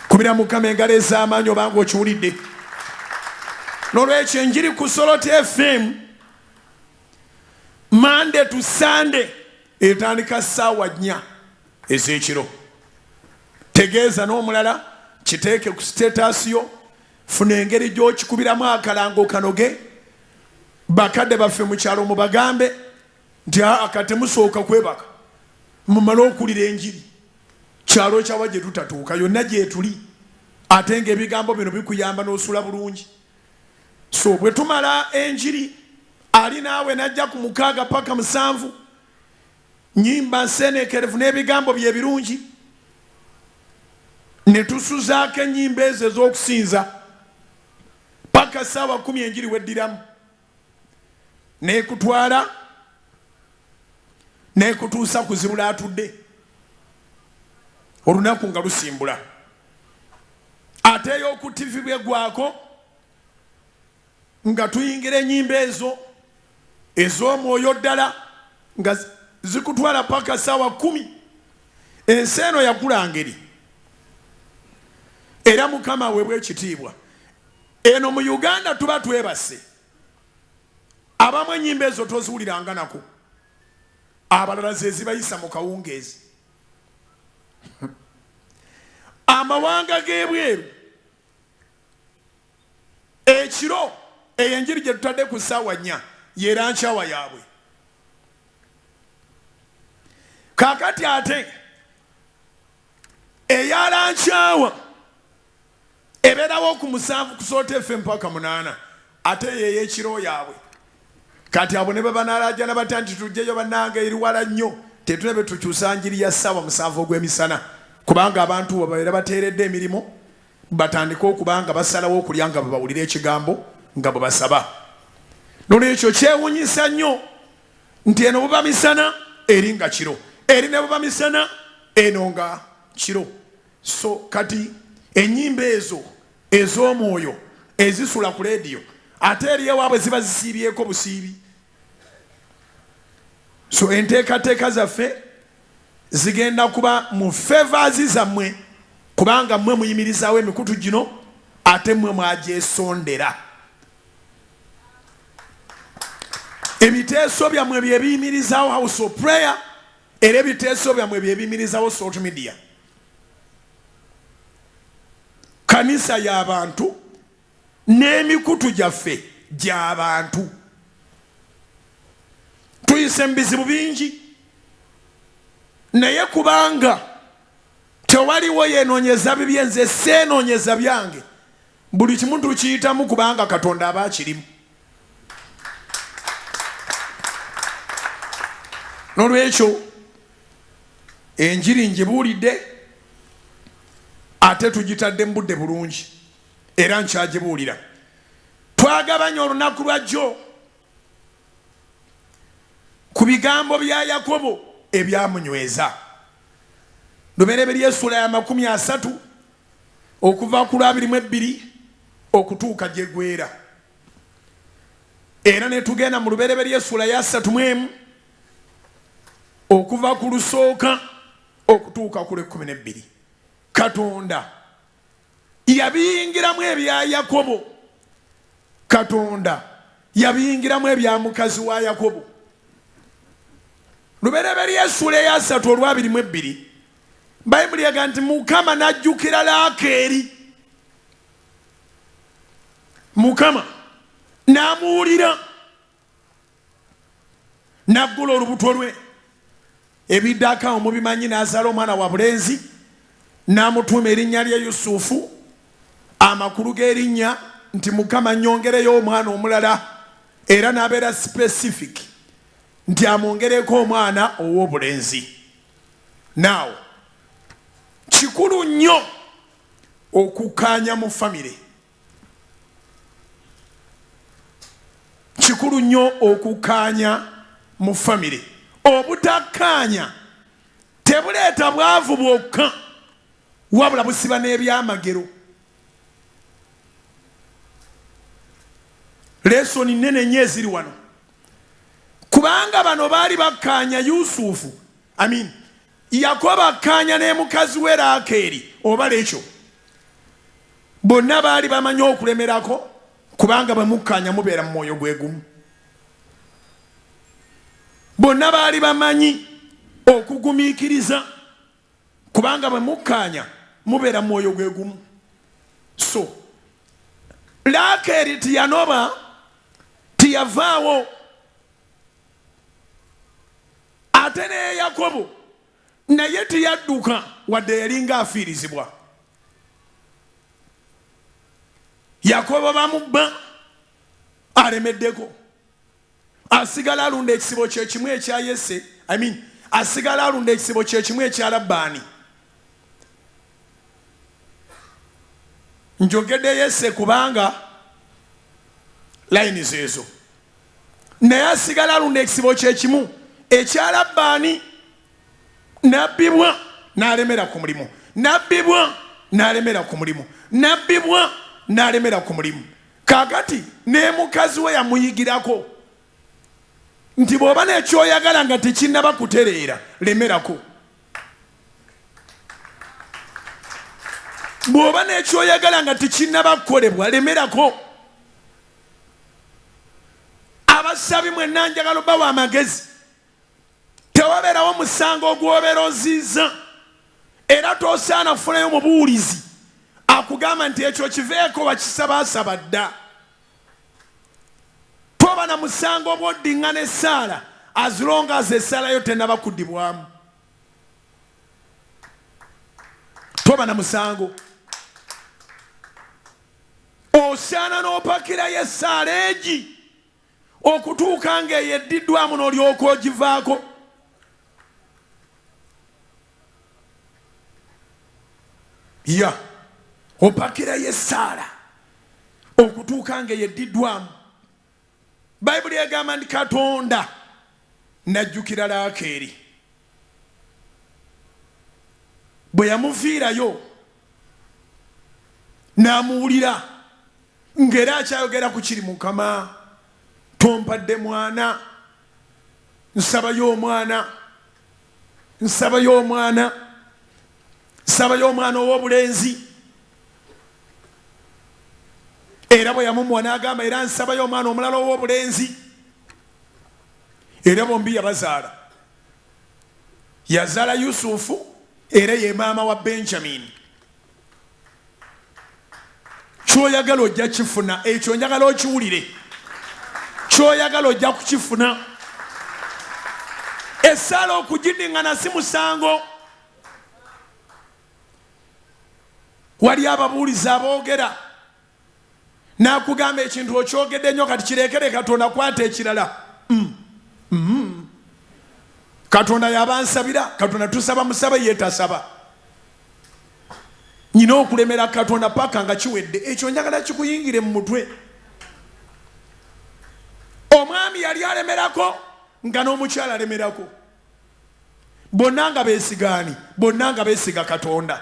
Kubira Mukama engalo ez'amaanyi obanga okiwulidde. N'olwekyo enjiri ku Soroti FM Monday to Sunday etandika ssaawa 4 ez'ekiro. Tegeeza n'omulala kiteeke ku status yo, funa engeri gy'okikubiramu akalango kanoge. Bakadde baffe mu kyalo mubagambe nti akatemusooka kwebaka mumale okulira enjiri. Kyalo kyawa gye tutatuuka yonna gye tuli ate ng'ebigambo bino bikuyamba n'osula bulungi. So bwe tumala enjiri ali naawe najja ku 6 paka 7 nnyimba nseeneekerevu n'ebigambo bye birungi ne tusuzaako ennyimba ezo ez'okusinza paka ssaawa 10 enjiri weddiramu neekutwala neekutuusa kuzibula atudde olunaku nga lusimbula. Ate ey'oku TV bwegwako nga tuyingira ennyimba ezo ez'omwoyo ddala nga zikutwala paka ssaawa 10. Ensi eno yagula ngeri era Mukama weebwa ekitiibwa. Eno mu Uganda tuba twebase. Abamu ennyimba ezo toziwuliranga nako, abalala ze zibayisa mu kawungeezi. amawanga g'ebweru ekiro enjiri gye tutadde ku ssaawa 4 yeerankyawa yaabwe. Kaakati ate eyalankyawa ebeerawo ku 7 kusooka FM mpaka 8 ate yeey'ekiro yaabwe. Kati abo ne baba n'alajjana batya nti tujjeyo bannange eri wala nnyo tetulebe tukyusa njiri ya ssaawa 7 ogw'emisana kubanga abantu bo babeera bateeredde emirimu batandika okubanga basalawo okulya nga babawulira ekigambo nga bwe basaba. Nolwekyo kyewuunyisa nnyo nti eno buba misana eri nga kiro, eri ne buba misana eno nga kiro. So kati ennyimba ezo ez'omwoyo ezisula ku leediyo ate eri ewaabwe ziba zisiibyeko busiibi. So enteekateeka zaffe zigenda kuba mu favors zammwe kubanga mmwe muyimirizaawo emikutu gino ate mmwe mwagyesondera. Ebiteeso byammwe bye biyimirizaawo house of prayer era ebiteeso byammwe bye biyimirizaawo social media. Kanisa y'abantu n'emikutu gyaffe gy'abantu. Tuyise mu bizibu bingi naye kubanga tewaliwo yeenoonyeza bibye nze seenoonyeza byange buli kimu tukiyitamu kubanga Katonda aba akirimu. Nolwekyo enjiri ngibuulidde ate tugitadde mu budde bulungi era nkyagibuulira. Twagabanya olunaku lwa jjo ku bigambo bya Yakobo ebyamunyweza. Lubereberye essula ya 30 okuva ku 22 okutuuka gye gwera. Era ne tugenda mu lubereberye essula ya 31 okuva ku lusooka okutuuka ku 12. Katonda yabiyingiramu ebya Yakobo. Katonda yabiyingiramu ebya mukazi wa Yakobo. Lubereberye essula ya 3 olwa 22 Bayibuli yaga nti Mukama n'ajjukira Laakeeri. Mukama n'amuwulira n'aggula olubuto lwe ebiddako awo mubimanyi n'azaala omwana wa bulenzi n'amutuuma erinnya lya Yusufu. Amakulu g'erinnya nti Mukama nnyongereyo omwana omulala era n'abeera specific nti amwongereko omwana ow'obulenzi. Now kikulu nnyo okukkaanya mu famire. Kikulu nnyo okukkaanya mu famire. Obutakkaanya tebuleeta bwavu bwokka wabula busiba n'ebyamagero. Lesoni nnene nnyo eziri wano kubanga bano baali bakkaanya Yusufu Yakobo akkaanya ne mukazi we Laakeeri oba Leekyo. Bonna baali bamanyi okulemerako kubanga bwe mukkaanya mubeera mu mwoyo gwe gumu. Bonna baali bamanyi okugumiikiriza kubanga bwe mukkaanya mubeera mu mwoyo gwe gumu. So Laakeeri tiyanoba tiyavaawo ate ne Yakobo naye tiyadduka wadde yalinga afiirizibwa. Yakobo bamubba alemeddeko asigala alunda ekisibo kye kimu ekya Yese asigala alunda ekisibo kye kimu ekya Labbaani. Njogedde Yese kubanga layini zeezo. Naye asigala alunda ekisibo kye kimu ekya Labbaani. Nabbibwa n'alemera ku mulimu. Nabbibwa n'alemera ku mulimu. Nabbibwa n'alemera ku mulimu. Kaakati ne mukazi we yamuyigirako nti bw'oba n'ekyoyagala nga tekinnaba kutereera lemerako. Bw'oba n'ekyoyagala nga tekinnaba kukolebwa lemerako. Abasabi mwenna njagala bawa amagezi. Tewabeerawo musango ogwobeera oziiza era tosaana kufunayo mubuulizi akugamba nti ekyo kiveeko bakisabaasaba dda. Toba na musango bw'oddiŋŋana essaala as long as essaala yo tennaba kuddibwamu. Toba na musango. Osaana n'opakirayo essaala egi okutuuka ng'eyo eddiddwamu n'olyoka ogivaako. Opakirayo essaala okutuuka ng'eyo eddiddwamu. Bayibuli egamba nti Katonda n'ajjukira Laakeeri bwe yamuviirayo n'amuwulira ng'era akyayogera ku kiri, Mukama tompadde mwana, nsabayo omwana, nsabayo omwana, nsabayo omwana ow'obulenzi. Era bwe yamumuwa n'agamba era nsabayo omwana omulala ow'obulenzi. Era bombi yabazaala. Yazaala Yusufu era ye maama wa Benjamin. Ky'oyagala ojja kifuna, ekyo njagala okiwulire. Ky'oyagala ojja kukifuna. Essaala okugiddingana si musango. Wali ababuulizi aboogera n'akugamba ekintu okyogedde nnyo kati kirekere Katonda kwata ekirala. Katonda yabansabira, Katonda tusaba musabe yeetasaba. Nyina okulemera Katonda paka nga kiwedde. Ekyo njagala kikuyingire mu mutwe. Omwami yali alemerako nga n'omukyala alemerako. Bonna nga beesigaani, bonna nga beesiga Katonda.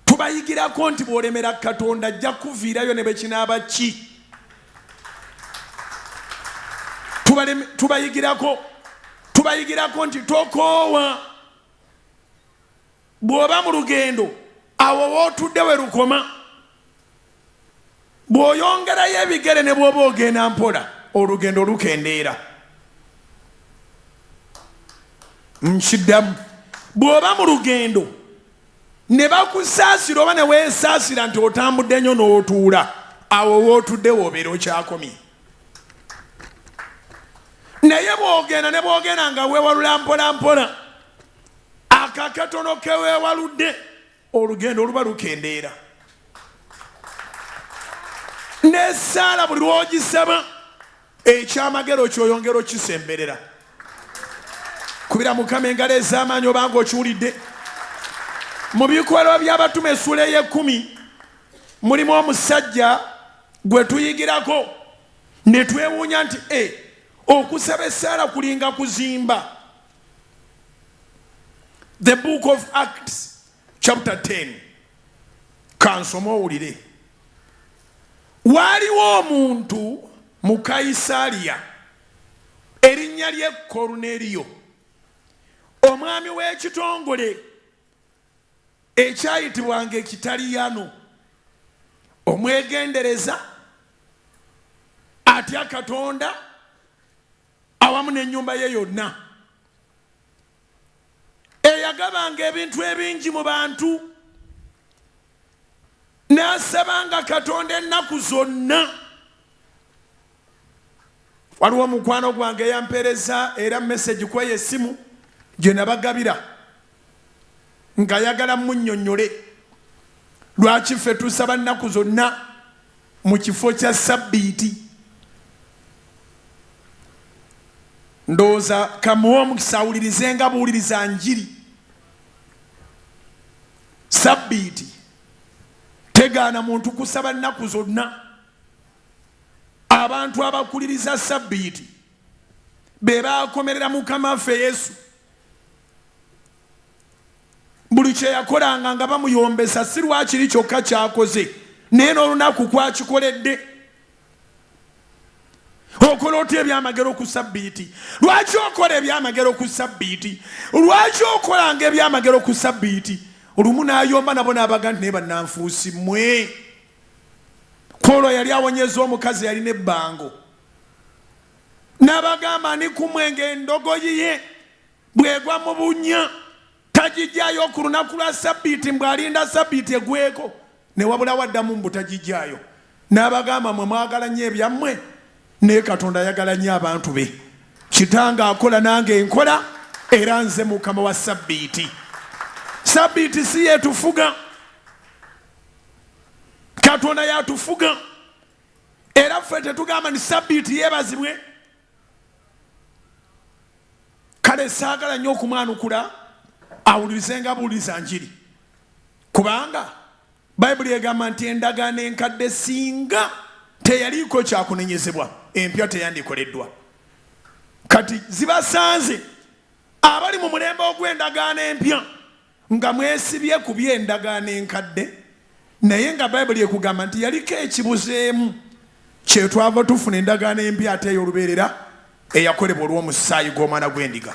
Tubayigirako nti bw'olemera Katonda ajja kuviirayo ne bwe kinaaba ki. Tubayigirako nti tokoowa. Bw'oba mu lugendo awo w'otudde we lukoma. Bw'oyongerayo ebigere ne bw'oba ogenda mpola olugendo lukendeera. Nkiddamu. Bw'oba mu lugendo ne bakusaasira oba ne weesaasira nti otambudde nnyo n'otuula, awo w'otudde w'obeera okyakomye. Naye bw'ogenda ne bw'ogenda nga weewalula mpola mpola, akakatono ke weewaludde olugendo oluba lukendeera. N'essaala buli lw'ogisaba ekyamagero ky'oyongera okisemberera. Kubira Mukama engalo ez'amaanyi obanga okiwulidde. Mu bikolwa by'abatume essula ey'ekkumi mulimu omusajja gwe tuyigirako ne twewuunya nti okusaba essaala kulinga kuzimba. The book of Acts chapter 10. Kansoma owulire. Waaliwo omuntu mu Kayisaliya erinnya lye Koruneriyo, omwami w'ekitongole ekyayitibwanga Ekitaliyano, omwegendereza, atya Katonda awamu n'ennyumba ye yonna, eyagabanga ebintu ebingi mu bantu, n'asabanga Katonda ennaku zonna. Waliwo mukwano gwange yampeereza era message kw'eyo essimu gye nabagabira nga yagala munnyonnyole lwaki ffe tusaba nnaku zonna mu kifo kya Sabbiiti. Ndowooza kamuwe omukisa awulirize nga buwuliriza njiri. Sabbiiti tegaana muntu kusaba nnaku zonna. Abantu abakuliriza Sabbiiti be baakomerera Mukama waffe Yesu. Buli kye yakolanga nga bamuyombesa si lwakiri kyokka kyakoze, naye n'olunaku kwakikoledde. Okola otya ebyamagero ku Sabbiiti? Lwaki okola ebyamagero ku Sabbiiti? Lwaki okolanga ebyamagero ku Sabbiiti? Olumu n'ayomba nabo n'abaga nti naye bannanfuusi mmwe. Pawulo yali awonyeza omukazi yalina ebbango n'abagamba ni ku mwenge endogoyi ye bwegwa mu bunnya tagijjayo ku lunaku lwa sabbiiti mbw'alinda sabbiiti egweko ne wabula waddamu mbu tagijjayo. N'abagamba mwe mwagala nnyo ebyammwe naye Katonda ayagala nnyo abantu be. Kitange akola nange enkola era nze Mukama wa sabbiiti. Sabbiiti si yetufuga, Katonda yatufuga. Era ffe tetugamba ni sabbiiti yeebazibwe. Kale saagala nnyo okumwanukula awulirizenga abuuliza njiri, kubanga Bayibuli egamba nti endagaano enkadde singa teyaliiko kyakunenyezebwa empya teyandikoleddwa. Kati zibasanze abali mu mulembe ogw'endagaano empya nga mwesibye ku by'endagaano enkadde, naye nga Bayibuli ekugamba nti yaliko ekibuzeemu kyetwava tufuna endagaano empya ate ey'olubeerera eyakolebwa olw'omusaayi gw'omwana gw'endiga.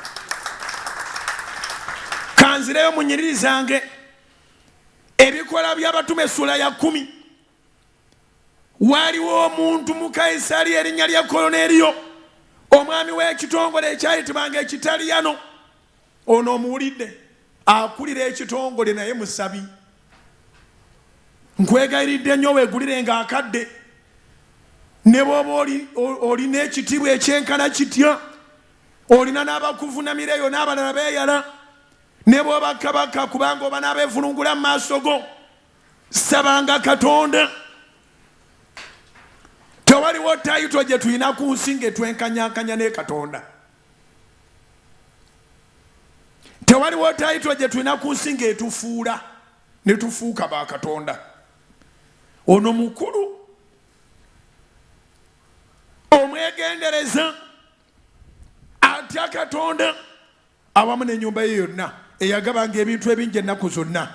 Kanzireyo mu nnyiriri zange ebikola by'abatume essula ya 10. Waaliwo omuntu mu Kayisaliya erinnya lya Koloneriyo, omwami w'ekitongole ekyayitibwanga Ekitaliyano. Ono omuwulidde akulira ekitongole naye musabi. Nkwegayiridde nnyo weegulirenga akadde, ne bw'oba olina ekitiibwa ekyenkana kitya, olina n'abakuvunamireyo n'abalala beeyala, ne bw'oba kabaka kubanga oba n'abeevulungula mu maaso go, sabanga Katonda. Tewaliwo tayito gye tulina ku nsi ng'etwenkanyankanya ne Katonda. Tewaliwo tayito gye tulina ku nsi ng'etufuula ne tufuuka ba Katonda. Ono mukulu, omwegendereza, atya Katonda, awamu n'ennyumba ye yonna eyagabanga ebintu ebingi ennaku zonna.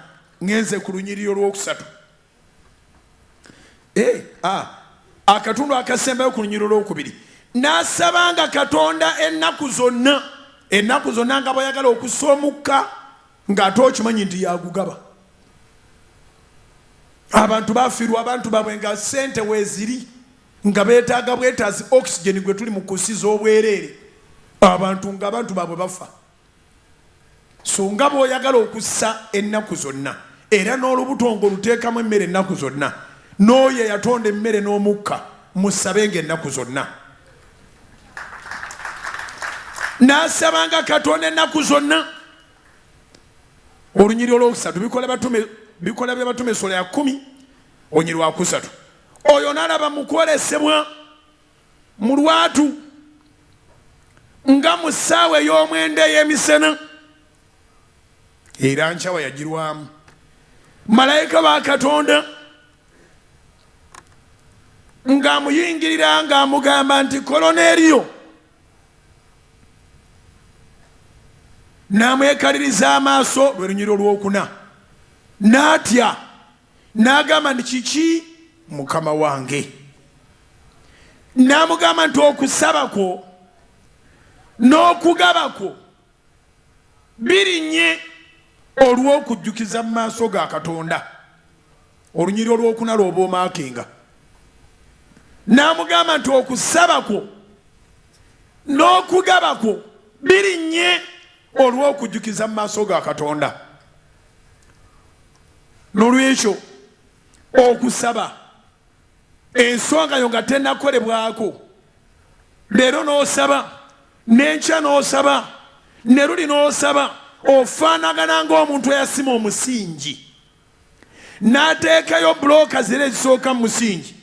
Ngenze ku lunyiriri olwokusatu. Akatundu akasembayo ku lunyiriri olwokubiri. N'asabanga Katonda ennaku zonna nga bw'ayagala okussa omukka ng'ate okimanyi nti yagugaba. Abantu bafiirwa abantu baabwe nga ssente weeziri, nga beetaaga bwetaazi oxygen gwe tuli mu kusiza obwereere, abantu baabwe bafa. So nga bw'oyagala okussa ennaku zonna, era n'olubuto ng'oluteekamu emmere ennaku zonna, n'oyo eyatonda emmere n'omukka musabenga ennaku zonna. N'asabanga Katonda ennaku zonna. Olunyiriri olwokusatu, bikola by'abatume essula ya 10 olunyiriri lwa kusatu. Oyo n'alaba mu kwolesebwa mu lwatu nga mu ssaawa ey'omwenda ey'emisana, era nkyawa yagirwamu. Malayika wa Katonda ng'amuyingirira ng'amugamba nti Koloneriyo, n'amwekaliriza amaaso lwe lunyiriri olwokuna, n'atya n'agamba nti kiki Mukama wange. N'amugamba nti okusaba kwo n'okugaba kwo birinnye olw'okujjukiza mu maaso ga Katonda. Olunyiriri olwokuna lw'oba omaakinga. N'amugamba nti okusaba kwo n'okugaba kwo birinnye olw'okujjukiza mu maaso ga Katonda. N'olwekyo okusaba ensonga yo nga tennakolebwako, leero n'osaba, n'enkya n'osaba, ne luli n'osaba, ofaanagana ng'omuntu eyasima omusingi, n'ateekayo bulooka zira ezisooka mu musingi,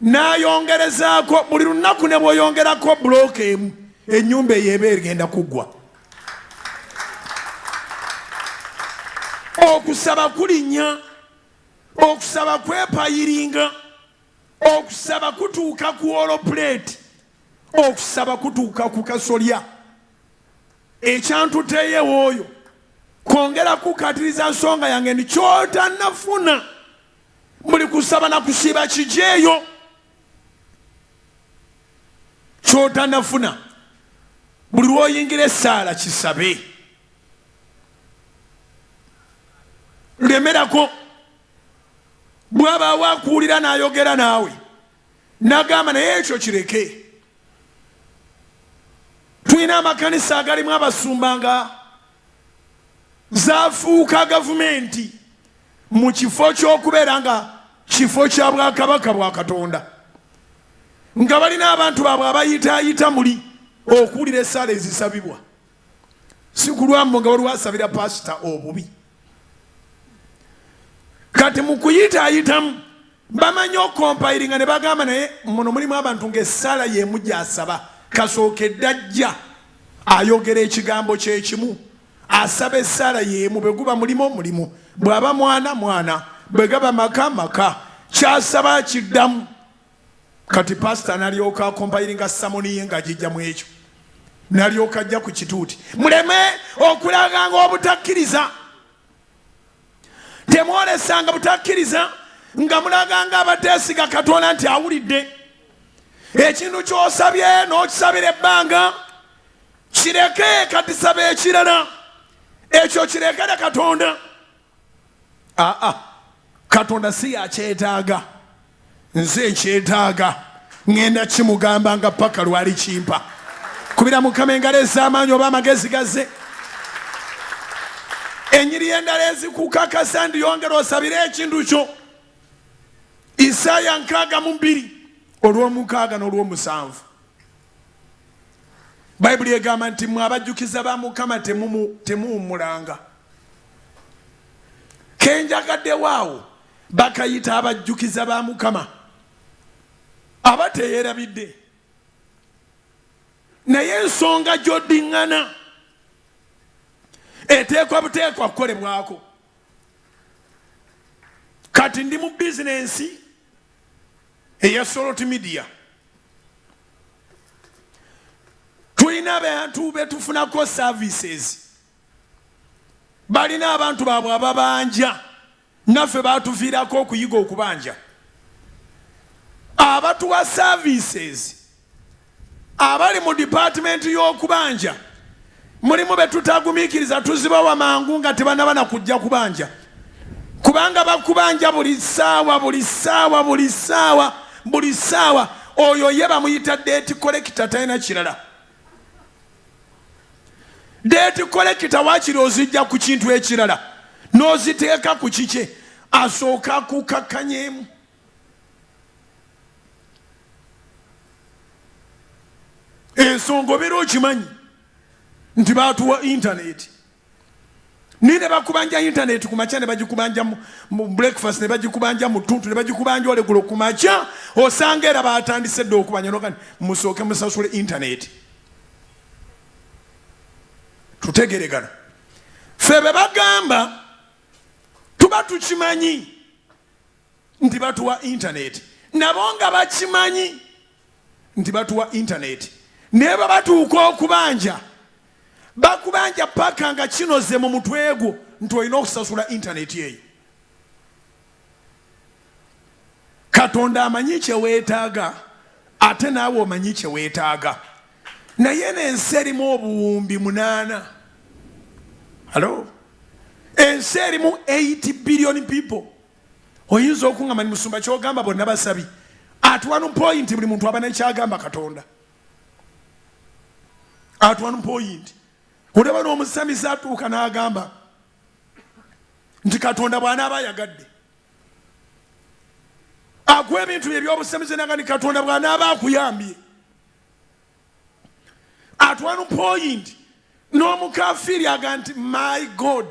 n'ayongerezaako buli lunaku ne bw'oyongerako bulooka emu, ennyumba eyo eba egenda kuggwa. Okusaba kulinnya, okusaba kwepayiringa, okusaba kutuuka ku olopuleeti, okusaba kutuuka ku kasolya. Ekyantuteeyewo oyo kwongera kukatiriza nsonga yange ndi kyotannafuna. Buli kusaba na kusiiba kijeeyo kyotannafuna. Buli lw'oyingira essaala kisabe. Lemerako. Bw'abaawo akuwulira n'ayogera naawe n'agamba naye ekyo kireke. Tulina amakanisa agalimu abasumba nga zaafuuka gavumenti mu kifo ky'okubeera nga kifo kya bwakabaka bwa Katonda, nga balina abantu baabwe abayitaayita muli okuwulira essaala ezisabibwa, si ku lwambo nga waliwasabira pasita obubi. Kati mu kuyitaayitamu bamanyi okompayiringa ne bagamba naye muno mulimu abantu ng'essaala y'emu gy'asaba, kasookedde ajja ayogera ekigambo kyekimu, asaba essaala y'emu, bwe guba mulimu, bw'aba mwana, bwe gaba maka, kyasaba kiddamu. Kati pasita n'alyoka akompayiringa samoni ye ng'agijja mu ekyo, n'alyoka ajja ku kituuti. Muleme okulaganga obutakkiriza, temwolesanga butakkiriza nga mulaganga abateesiga Katonda nti awulidde. Ekintu ky'osabye n'okisabira ebbanga, kireke kati saba ekirala, ekyo kirekere Katonda. Katonda si yakyetaaga, nze nkyetaaga, ngenda kimugamba nga paka lwali kimpa. Kubira Mukama engalo ez'amaanyi oba amagezi gazze. Enyiri y'endala ezikukakasa ndiyongera osabire ekintu kyo. Isaaya 62 olw'omukaaga n'olw'omusanvu. Bayibuli egamba nti mmwe abajjukiza ba Mukama temuwummulanga. Kenjagadde waawo bakayita abajjukiza ba Mukama abateeyerabidde, naye ensonga gy'oddiŋŋana eteekwa buteekwa kukolebwako. Kati ndi mu bizinensi eya Soroti Media, tulina abantu betufunako services, balina abantu baabwe ababanja, naffe batuviirako okuyiga okubanja. Abatuwa services abali mu department y'okubanja, mulimu betutagumiikiriza tuzibawa mangu nga tebanabana kujja kubanja, kubanga bakubanja buli ssaawa. Oyo ye bamuyita date collector, talina kirala. Date collector waakiri ozijja ku kintu ekirala n'oziteeka ku kike, asooka kukakkanyeemu. Ensonga obeera okimanyi nti baatuwa intaneti, ni ne bakubanja intaneti ku makya, ne bagikubanja mu breakfast, ne bagikubanja mu ttuntu, ne bagikubanja olegulo ku makya, osanga era batandise dde okubanja nokani musooke musasule intaneti. Tutegeregana ffe be bagamba tuba tukimanyi nti batuwa intaneti, nabo nga bakimanyi nti batuwa intaneti, naye bwe batuuka okubanja bakubanja paka nga kinoze mu mutwe gwo nti olina okusasula intaneti eyo. Katonda amanyi kye weetaaga, ate naawe omanyi kye weetaaga, naye n'ensi erimu obuwumbi 8. Halo, ensi erimu 80 billion people. Oyinza okungamba ni musumba kyogamba bonna basabi, at one point buli muntu aba nekyagamba Katonda. At one point olaba n'omusamizi atuuka n'agamba nti Katonda bw'anaaba ayagadde akuwa ebintu eby'obusamizi naga ni Katonda bw'anaaba akuyambye. At one point n'omukafiri aga nti my God.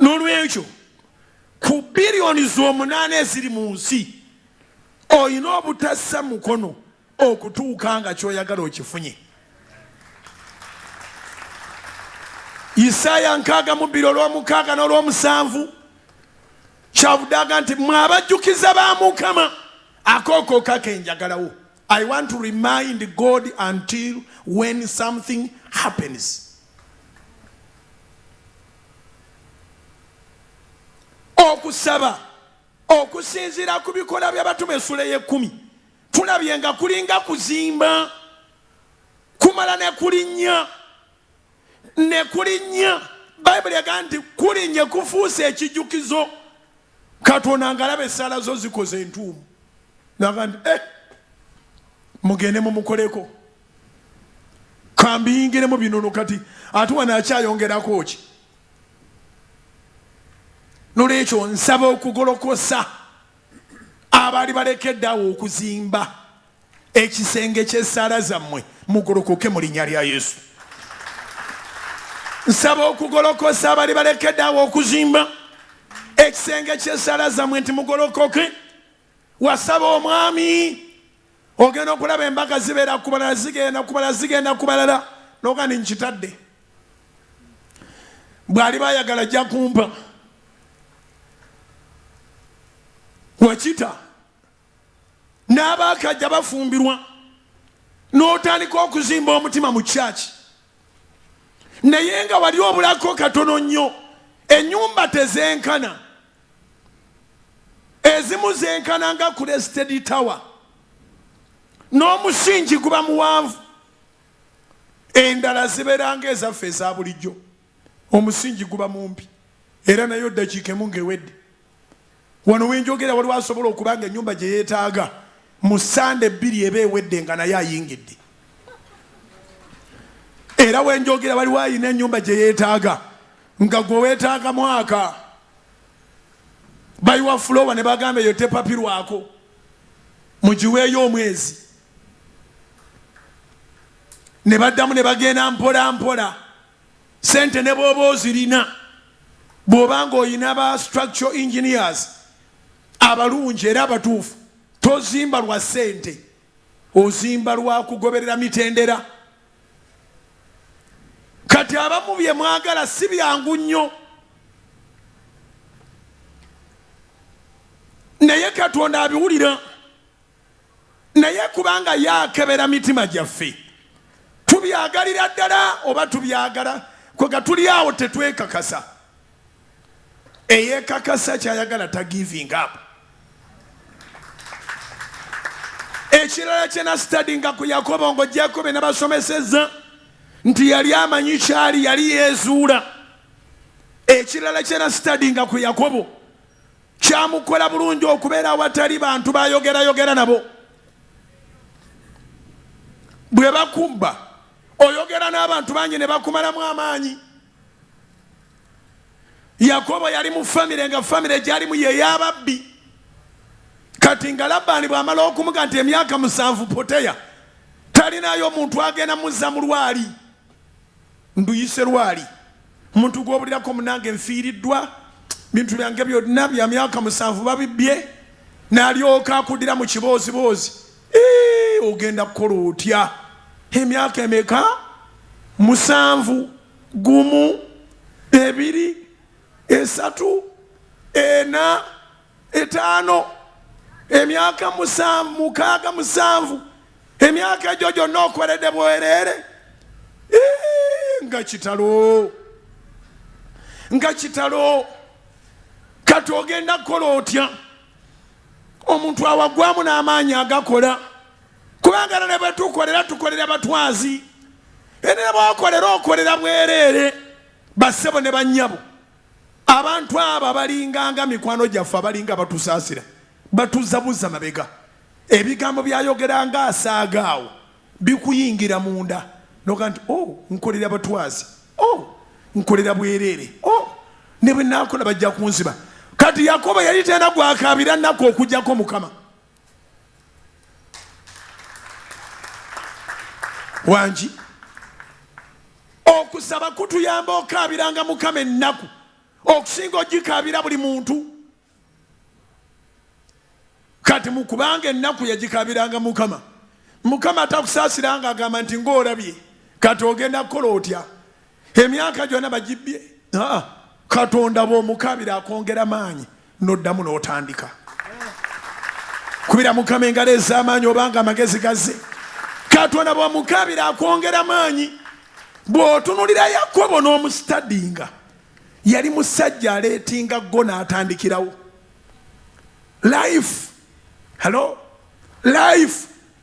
N'olwekyo ku biliyoni 8 eziri mu nsi olina obutassa mukono okutuuka nga ky'oyagala okifunye. Isaaya 62 olw'omukaaga n'olw'omusanvu kyavudaga nti mmwe abajjukiza ba Mukama, akooko kakenjagalawo. I want to remind God until when something happens. Okusaba okusinziira ku bikola by'abatume essula y'e10 tulabye nga kulinga kuzimba, kumala ne kulinnya. Bayibuli egamba nti kulinnye kufuuse ekijjukizo. Katonda ng'alaba essaala zo zikoze entuumu, naga nti mugende mumukoleko kambiyingiremu binono kati ate wanakyayongerako ki nolwekyo nsaba okugolokosa abaali balekeddeawo okuzimba ekisenge ky'essaala zammwe mugolokoke mu linnya lya Yesu. Nsaba okugolokosa abaali balekeddeawo okuzimba ekisenge ky'essaala zammwe nti mugolokoke. Wasaba omwami ogenda okulaba embaga zibeera kubalala zigenda kubalala noga ni nkitadde bw'ali bayagala ajja kumpa wakita n'abaakajja bafumbirwa n'otandika okuzimba omutima mu kyaki naye nga wali obulako katono nnyo. Ennyumba tezenkana, ezimu zenkana nga Crested Tower n'omusingi guba muwanvu, endala zibeera nga ezaffe eza bulijjo, omusingi guba mumpi era nayo ddakiika emu ng'ewedde. Wano wenjogera waliwo asobola okuba nga ennyumba gye yeetaaga mu ssande ebbiri eba ewedde nga naye ayingidde. Era wenjogera waliwo ayina ennyumba gye yeetaaga nga gwe weetaaga mwaka bayiwa fulowa ne bagamba eyo tepapirwako mugiweeyo omwezi, ne baddamu ne bagenda mpola mpola. Sente ne bw'oba ozirina, bw'oba ng'oyina ba structural engineers abalungi era abatuufu, tozimba lwa sente, ozimba lwa kugoberera mitendera. Kati abamu bye mwagala si byangu nnyo, naye Katonda abiwulira, naye kubanga yakebera mitima gyaffe tubyagalira ddala oba tubyagala kwega tuli awo tetwekakasa. Eyeekakasa kyayagala ta giving up. Ekirala kye nasitadinga ku Yakobo ngo Jakobe n'abasomesezza nti yali amanyi kyali, yali yeezuula. Ekirala kye nasitadinga ku Yakobo kyamukola bulungi okubeera awatali bantu bayogerayogera nabo. Bwe bakubba oyogera n'abantu bangi ne bakumalamu amaanyi. Yakobo yali mu famire nga famire gyalimu ye y'ababbi. Kati nga Labbaani bw'amala okumuga nti emyaka 7 poteya, talinayo omuntu agenda muzza mu lwali, nduyise lwali, omuntu gw'obulirako munange nfiiriddwa, bintu byange byonna bya myaka 7 babibbye, n'alyoka akuddira mu kibooziboozi. Ogenda kukola otya? Emyaka emeka? 7, 1, 2, 3, 4, 5, emyaka 6, 7, emyaka egyo gyonna okoledde bwereere. Nga kitalo kati ogenda kukola otya? Omuntu awagwamu n'amaanyi agakola, kubanga ne bwe tukolera batwazi, ne bwakolera okolera bwereere. Bassebo ne bannyabo, abantu abo balinganga mikwano gyaffe abalinga batusaasira, batuzabuza mabega. Ebigambo byayogeranga asaagaawo bikuyingira munda noga nti nkolera batwazi, nkolera bwereere, ne bwe naakola bajja kunziba. Kati Yakobo yali tena gwakaabira nnaku okugjako Mukama wangi. Okusaba kutuyamba okaabiranga Mukama ennaku okusinga ogikaabira buli muntu. Kati mukubanga ennaku yagikaabiranga Mukama, Mukama atakusaasiranga agamba nti ng'olabye kati ogenda kukola otya? Emyaka gyonna bagibbye. Katonda bw'omukaabira akwongera maanyi n'oddamu n'otandika. Kubira Mukama engalo ez'amaanyi obanga amagezi gazze. Katonda bw'omukaabira akwongera maanyi. Bw'otunulira Yakobo n'omusitadinga, yali musajja aleetinga go n'atandikirawo. Life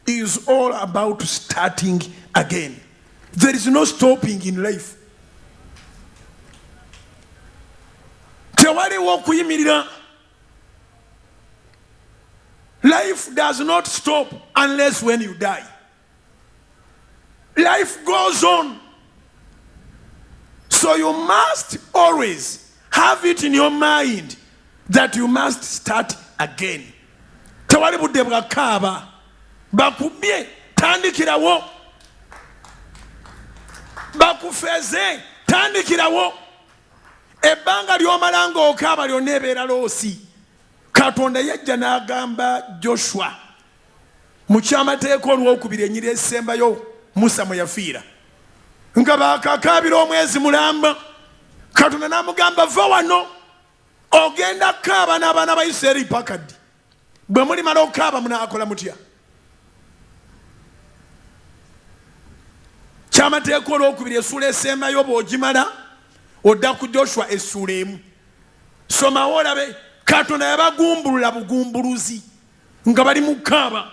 is all about starting again. There is no stopping in life. Tewaliwo okuyimirira. Life does not stop unless when you die. Life goes on. So you must always have it in your mind that you must start again. Tewali budde bwakaaba bakubye tandikirawo, bakufeze tandikirawo. Ebbanga ly'omala ng'okaaba lyonna ebeera loosi. Katonda yajja n'agamba Joshua mu kyamateeka olwokubiri ennyiriri esembayo Musa mwe yafiira nga baakakaabira omwezi mulamba. Katonda n'amugamba va wano ogenda kaaba n'abaana ba Isirayiri paka ddi? Bwe mulimala okukaaba munaakola mutya? Kyamateeka olwokubiri essuula esembayo bw'ogimala odda ku Joshua essuula emu. Somawo olabe Katonda yabagumbulula bugumbuluzi nga bali mu kaaba.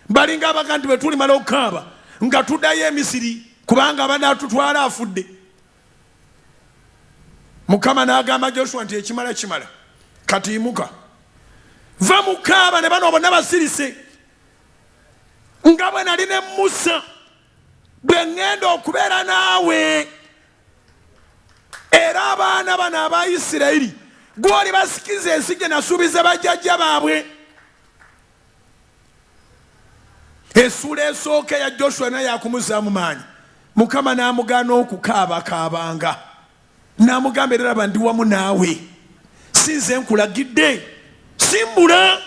Balinga abaga nti bwe tulimala okukaaba nga tuddayo e Misiri kubanga abanaatutwala afudde. Mukama n'agamba Joshua nti ekimala kimala kati yimuka va mu kaaba. Ne bano bonna basirise nga bwe nali ne Musa bwe ŋŋenda okubeera naawe era abaana bano aba Isirayiri gw'oli basikiza ensi gye nasuubiza bajjajja baabwe. Essuula esooka ya Joshua naye yakumuzaamu maanyi. Mukama n'amugaana okukaabakaabanga n'amugamba era laba ndi wamu naawe, si nze nkulagidde, simbula.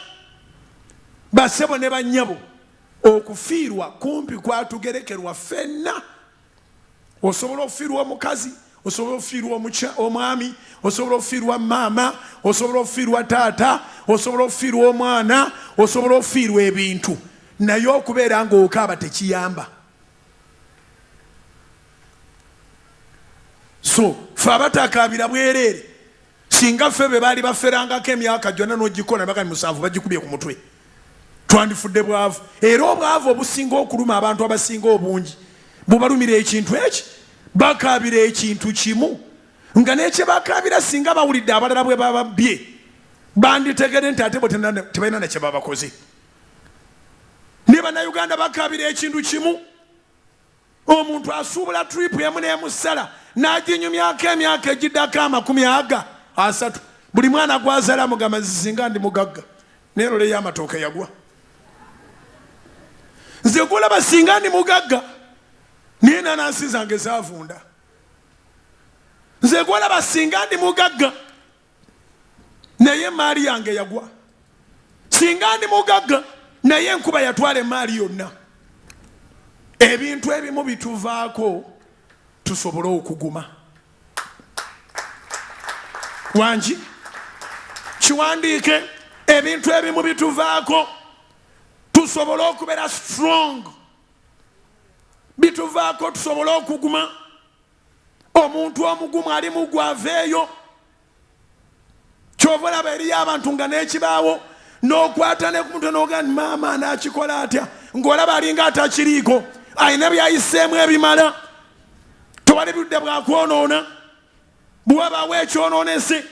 Bassebo ne bannyabo, okufiirwa kumpi kwatugerekerwa ffenna. Osobola okufiirwa omukazi, osobola okufiirwa omwami, osobola okufiirwa maama, osobola okufiirwa taata, osobola okufiirwa omwana, osobola okufiirwa ebintu, naye okubeera ng'okaaba tekiyamba. So ffe abatakaabira bwereere, singa ffe be baali baferangako emyaka gyonna n'ogikola baka 7 bagikubye ku mutwe, twandifudde bwavu. Era obwavu obusinga okuluma abantu abasinga obungi bubalumira ekintu eki, bakaabira ekintu kimu nga n'ekye bakaabira singa bawulidde abalala bwe bababye banditegere nti ate bo tebalina nakye babakoze. Ne bannayuganda bakaabira ekintu kimu. Omuntu asuubula tripu emu n'emusala n'aginyumyako emyaka egiddako 30. Buli mwana gwazala mugamba singa ndi mugagga neerole y'amatooke yagwa. Nze gulaba singa ndi mugagga naye enanansi zange zaavunda. Nze gwolaba singa ndi mugagga naye emaali yange yagwa. Singa ndi mugagga naye enkuba yatwala emaali yonna. Ebintu ebimu bituvaako tusobole okuguma. Wangi kiwandiike, ebintu ebimu bituvaako tusobole okubeera strong. Bituvaako tusobole okuguma. Omuntu omugumu ali mugwaveeyo. Kyova olaba eriyo abantu nga n'ekibaawo n'okwata ne ku mutwe n'ogamba maama anaakikola atya, ng'olaba alinga atakiriiko, alina byayiseemu ebimala. Tewali budde bwakwonoona. Bw'obaawo ekyonoonese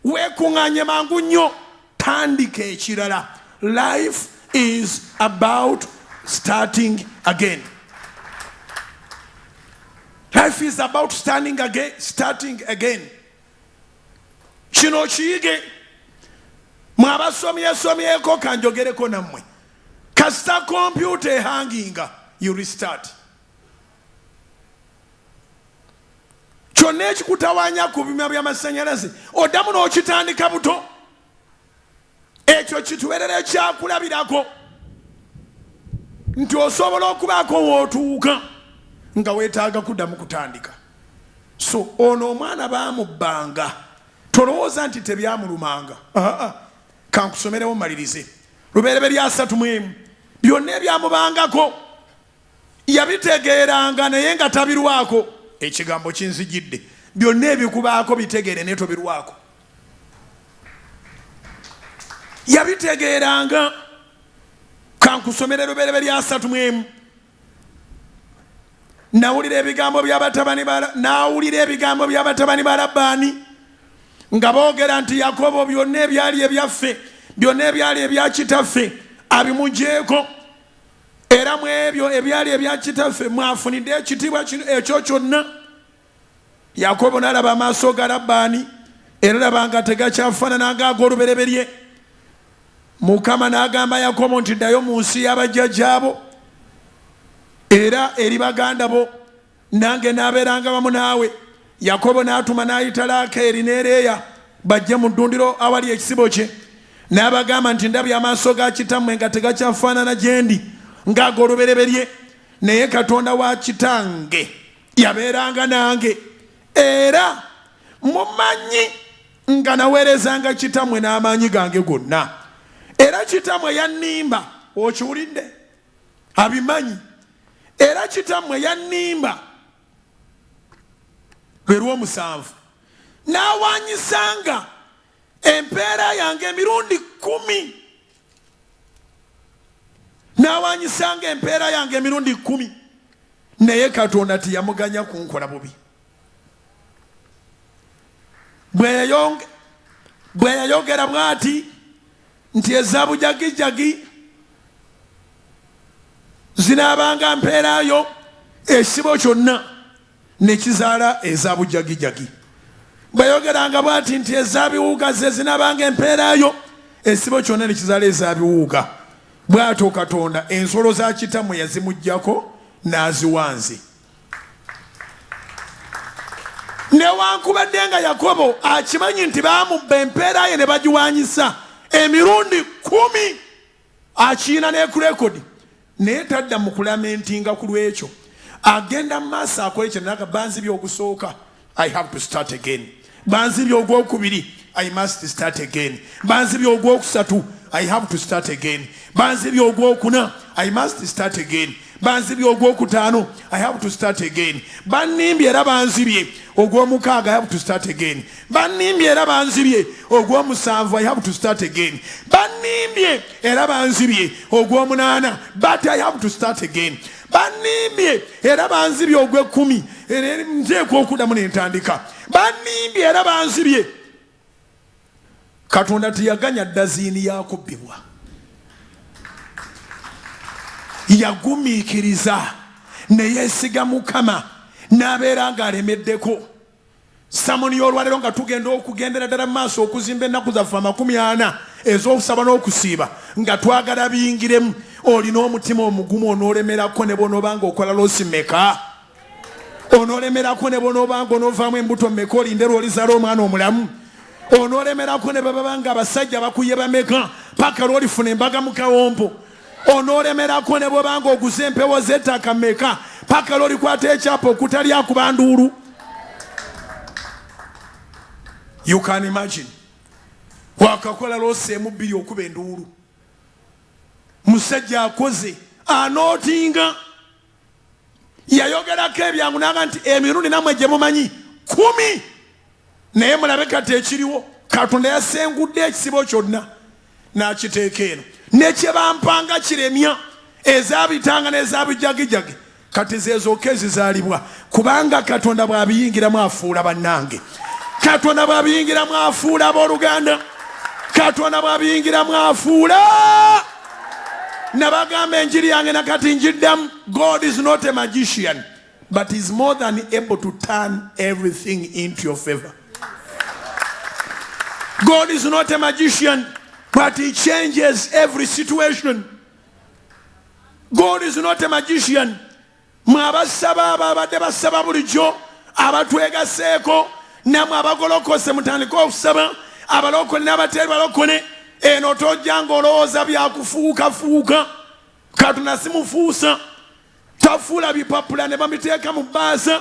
weekuŋŋaanye mangu nnyo, tandika ekirala. Life is about starting again. Life is about starting again. Kino kiyige. Mwe abasomyeko kanjogereko nammwe. Kasita kompyuta ehanginga, you restart. Kyonna ekikutawaanya ku bima by'amasannyalaze oddamu n'okitandika buto. Ekyo kituweerera ekyakulabirako nti osobola okubaako w'otuuka nga weetaaga kuddamu kutandika. So ono omwana baamubbanga, tolowooza nti tebyamulumanga. Kankusomerewo malirize. Lubereberye 3:1. Byonna ebyamubangako yabitegeeranga naye nga tabirwako. Ekigambo kinzijidde. Byonna ebikubaako bitegeere naye tobirwako. Yabitegeeranga. Kankusomere Lubereberye 3:1. Nawulira ebigambo by'abatabani ba Labbaani nga boogera nti Yakobo byonna ebyali ebyaffe byonna ebyali ebya kitaffe abimugyeko era mu ebyo ebyali ebya kitaffe mwafunidde ekitiibwa ekyo kyonna. Yakobo n'alaba amaaso ga Labbaani era laba nga tegakyafaanana ng'ag'olubereberye. Mukama n'agamba Yakobo nti ddayo mu nsi y'abajjajjaabo era eri baganda bo, nange n'abeeranga wamu naawe. Yakobo n'atuma n'ayita Laakeeri ne Leeya bajje mu ddundiro awali ekisibo kye, n'abagamba nti ndabye amaaso ga kitammwe nga tegakyafaanana gye ndi ng'ag'olubereberye, naye Katonda wa kitange yabeeranga nange, era mumanyi nga naweerezanga kitammwe n'amaanyi gange gonna, era kitammwe yannimba. Okiwulidde? Abimanyi. Era kitammwe yannimba lwe lw'omusanvu, n'awanyisanga empeera yange emirundi 10. N'awanyisanga empeera yange emirundi 10, naye Katonda tiyamuganya kunkola bubi. Bwe yayogera bw'ati nti ezabujagijagi zinaabanga mpeerayo, ekisibo kyonna ne kizaala ezabujagijagi. Bwe yogeranga bw'ati nti ezabiwuuga ze zinaabanga empeerayo, ekisibo kyonna ne kizaala ezabiwuuga. Bw'atyo Katonda ensolo za kitammwe yazimuggyako n'aziwanze. Newankubadde nga Yakobo akimanyi nti baamubba empeera ye ne bagiwanyisa emirundi 10, akiina n'ekurekodi, naye tadda mu kulamentinga ku lw'ekyo. Agenda mu maaso akole kye naga banzibye ogusooka, I have to start again. Banzibye ogwokubiri, I must start again. Banzibye ogwokusatu, I have to start again. Banzibye ogwokuna, I must start again. Banzibye ogwokutaano, I have to start again. Bannimbye era banzibye ogw'omukaaga, I have to start again. Bannimbye era banzibye ogw'omusanvu, I have to start again. Bannimbye era banzibye ogw'omunaana, but I have to start again. Bannimbye era banzibye ogw'ekkumi, era nteekwa okuddamu ne ntandika. Bannimbye era banzibye. Katonda teyaganya ddaziini yakubbibwa, yagumiikiriza ne yeesiga Mukama n'abeera ng'alemeddeko. Samoni y'olwaleero nga tugenda okugendera ddala mu maaso okuzimba ennaku zaffe 40 ez'okusaba n'okusiiba nga twagala biyingiremu, olina omutima omugumu, onoolemerako ne bw'onooba ng'okola loosi mmeka? Onoolemerako ne bw'onooba ng'onoovaamu embuto mmeka olinde lw'olizaala omwana omulamu? Onoolemerako ne baba nga abasajja bakuye bameka paka lw'olifuna embaga mu kawompo? Onoolemerako ne bw'oba ng'oguza empewo z'ettaka mmeka paka lw'olikwata ekyapa okutalya ku banduulu? You can imagine. Wakakola loosi emu 2 okuba enduulu. Musajja akoze anootinga, yayogerako ebyangu naga nti emirundi nammwe gye mumanyi 10, naye mulabe kati ekiriwo. Katonda yasengudde ekisibo kyonna n'akiteeka eno, ne kye bampanga kiremya ezabitanga n'ezabijagijagi kati zezooka ezizaalibwa, kubanga Katonda bw'abiyingiramu afuula bannange. Katonda bw'abiyingiramu afuula abooluganda. Katonda bw'abiyingiramu afuula. Nabagamba enjiri yange nakati njiddamu, God is not a magician, but is more than able to turn everything into your favor. God is not a magician, but he changes every situation. God is not a magician. Mwabasaba ababadde basaba bulijjo, abatwegaseeko namwe abagolokose mutandika okusaba, abalokole n'abateeri balokole. Eno tojja ng'olowooza byakufuukafuuka. Katonda simufuusa. Tafuula bipapula ne bamiteeka mu bbaasa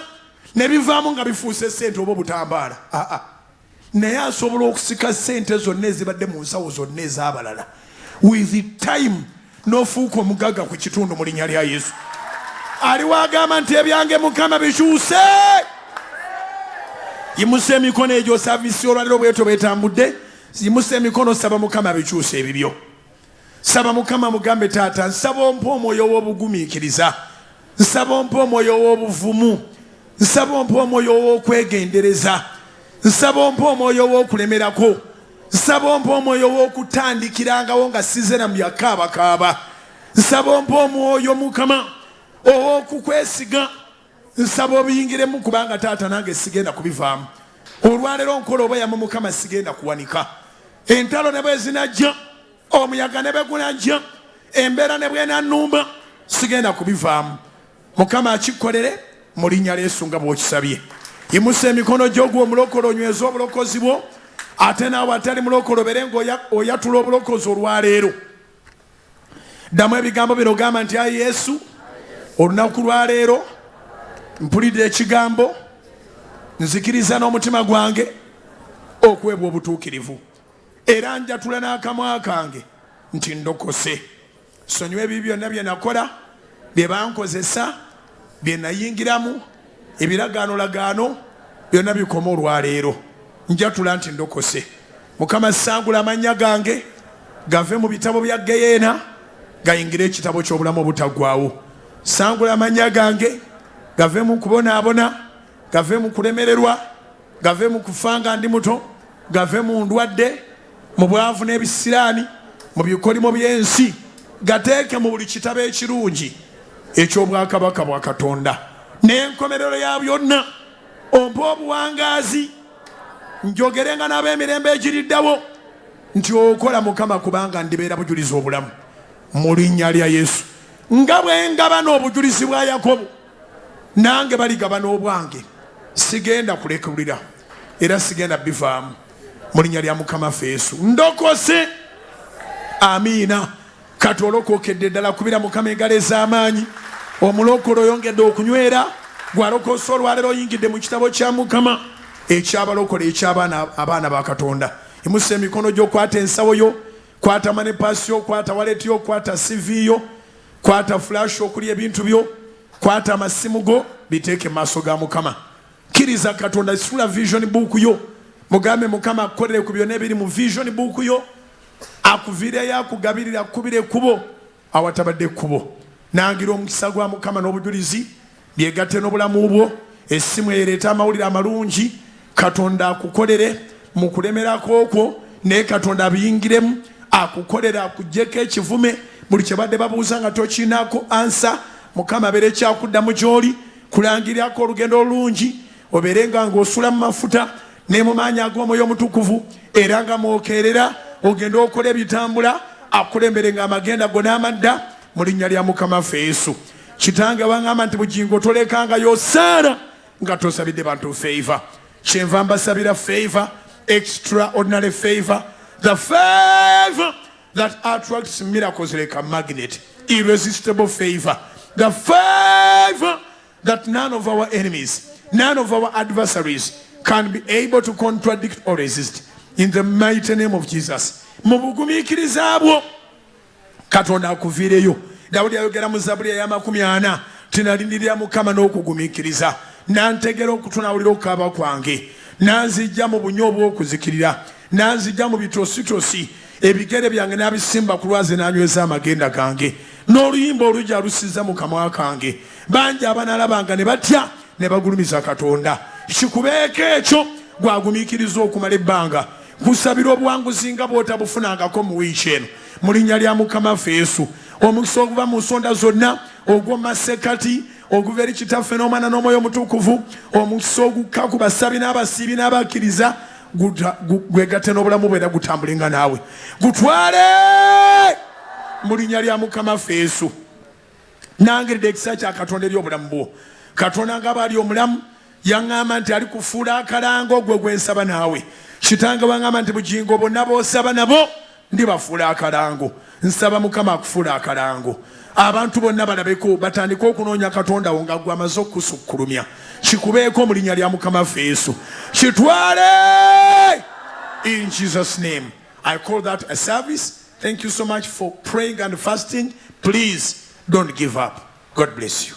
ne bivaamu nga bifuuse ssente oba obutambaala. Naye asobola okusika ssente zonna ezibadde mu nsawo zonna ez'abalala. With time n'ofuuka omugagga ku kitundu mu linnya lya Yesu. Aliwo agamba nti ebyange Mukama bikyuse. Yimusa emikono egyo saavisi olwaliro bweto bwetambudde. Yimusa emikono, saba Mukama bikyuse ebibyo. Saba Mukama mugambe Taata, nsaba ompa omwoyo w'obugumiikiriza. Nsaba ompa omwoyo w'obuvumu. Nsaba ompa omwoyo w'okwegendereza. Nsaba ompa omwoyo w'okulemerako. nsaba ompa omwoyo w'okutandikiranga nga sizera mu byakaabakaaba. Nsaba ompa omwoyo Mukama ow'okukwesiga. Nsaba obiyingiremu kubanga taata nange sigenda kubivaamu. Olwaleero nkola obayamu Mukama sigenda kuwanika. Entalo ne bwe zinajja, omuyaga ne bwe gunajja, embeera ne bwenannumba, sigenda kubivaamu. Mukama akikolere mu linnya lya Yesu nga bw'okisabye. Yimusa emikono gy'ogwo omulokole onyweza obulokozi bwo, ate naawe atali mulokole obeere ng'oyatula obulokozi olwaleero. Ddamu ebigambo bino gamba nti ayi Yesu, olunaku lwaleero mpulidde ekigambo, nzikiriza n'omutima gwange okuweebwa obutuukirivu, era njatula n'akamwa kange nti ndokose. Sonyiwa ebibi byonna bye nakola, bye bankozesa, bye nayingiramu, ebiragaanolagaano byonna bikoma olwaleero. Njatula nti ndokose. Mukama sangula amannya gange gave mu bitabo bya Geyeena gayingire ekitabo ky'obulamu obutaggwaawo. Sangula amannya gange gave mu kubonaabona, gave mu kulemererwa, gave mu kufa nga ndi muto, gave mu ndwadde, mu bwavu n'ebisiraani, mu bikolimo by'ensi, gateeke mu buli kitabo ekirungi eky'obwakabaka bwa Katonda. N'enkomerero ya byonna ompa obuwangaazi, njogerenga n'ab'emirembe egiriddawo nti okola Mukama kubanga ndibeera bujulizi obulamu mu linnya lya Yesu. Nga bwe ngabana obujulizi bwa Yakobo, nange baligabana obwange. Sigenda kulekulira era sigenda bivaamu mu linnya lya Mukama Yesu. Ndokose. Amiina. Kati olokokedde ddala kubira Mukama engalo ez'amaanyi. Omulokole oyongedde okunywera, gwalokose olwaleero oyingidde mu kitabo kya Mukama ekyabalokole abaana ba Katonda. Yimusa emikono gyo, kwata ensawo yo, kwata manepasi yo, kwata waleti yo, kwata CV yo, kwata flash okuli ebintu byo, kwata amasimu go, biteeke maaso ga Mukama. Kkiriza Katonda, sula vision book yo, mugambe Mukama akolere ku byonna ebiri mu vision book yo, akuviireyo akugabirira akubire ekkubo awatabadde ekkubo. Nangira omukisa gwa Mukama n'obujulizi byegatte n'obulamu bwo. Essimu ereeta amawulire amalungi. Katonda akukolere mu kulemerako okwo, naye Katonda abiyingiremu akukolera akuggyeko ekivume. Buli kye badde babuuza nga tokiinaako ansa, Mukama abeere kyakuddamu gy'oli, kulangirirako olugendo olulungi, obeere nga ng'osula mu mafuta ne mu maanyi ag'Omwoyo Omutukuvu, era nga mwokeerera ogenda okola ebitambula, akulembere nga amagenda go n'amadda mu linnya lya Mukama Yesu. Kitange waŋŋamba nti bugingo tolekangayo saara nga tosabidde bantu favor. Kyenva mbasabira favor, extraordinary favor, the favor that attracts miracles like a magnet, irresistible favor, the favor that none of our enemies, none of our adversaries can be able to contradict or resist. In the mighty name of Jesus. Mubugumiikiriza bwo Katonda akuviireyo. Dawudi ayogera mu Zaburi ya 40 tinalindirira Mukama n'okugumiikiriza, nantegera okutunawulira okukaaba kwange, nanzijja mu bunyo obw'okuzikirira, nanzijja mu bitositosi, ebigere byange n'abisimba ku lwazi n'anyweza amagenda gange, n'oluyimba olujja lusiza mu kamwa kange. Bangi abanaalabanga ne batya ne bagulumiza Katonda. Kikubeeko ekyo gwagumiikiriza okumala ebbanga. Kusabira obuwanguzi nga bw'otabufunangako mu wiiki eno mu linnya lya Mukama Yesu. Omukisa oguva mu nsonda zonna, ogw'omasekati, oguva eri Kitaffe n'Omwana n'Omwoyo Omutukuvu, omukisa ogukka ku basabi n'abasiibi n'abakkiriza, gwegatte n'obulamu bwe era gutambulenga naawe. Gutwale mu linnya lya Mukama Yesu. Nangiridde ekisa kya Katonda eri obulamu bwo. Katonda nga bw'ali omulamu, yaŋŋamba nti ali kufuula akalango gwe gwensaba naawe. Kitange waŋŋamba nti bugingo bonna b'osaba nabo ndibafuula akalango. Nsaba Mukama akufuula akalango. Abantu bonna balabeko batandika okunoonya Katonda wo nga gwe amaze okusukkulumya. Kikubeeko mu linnya lya Mukama Yesu. Kitwale in Jesus' name. I call that a service. Thank you so much for praying and fasting. Please don't give up. God bless you.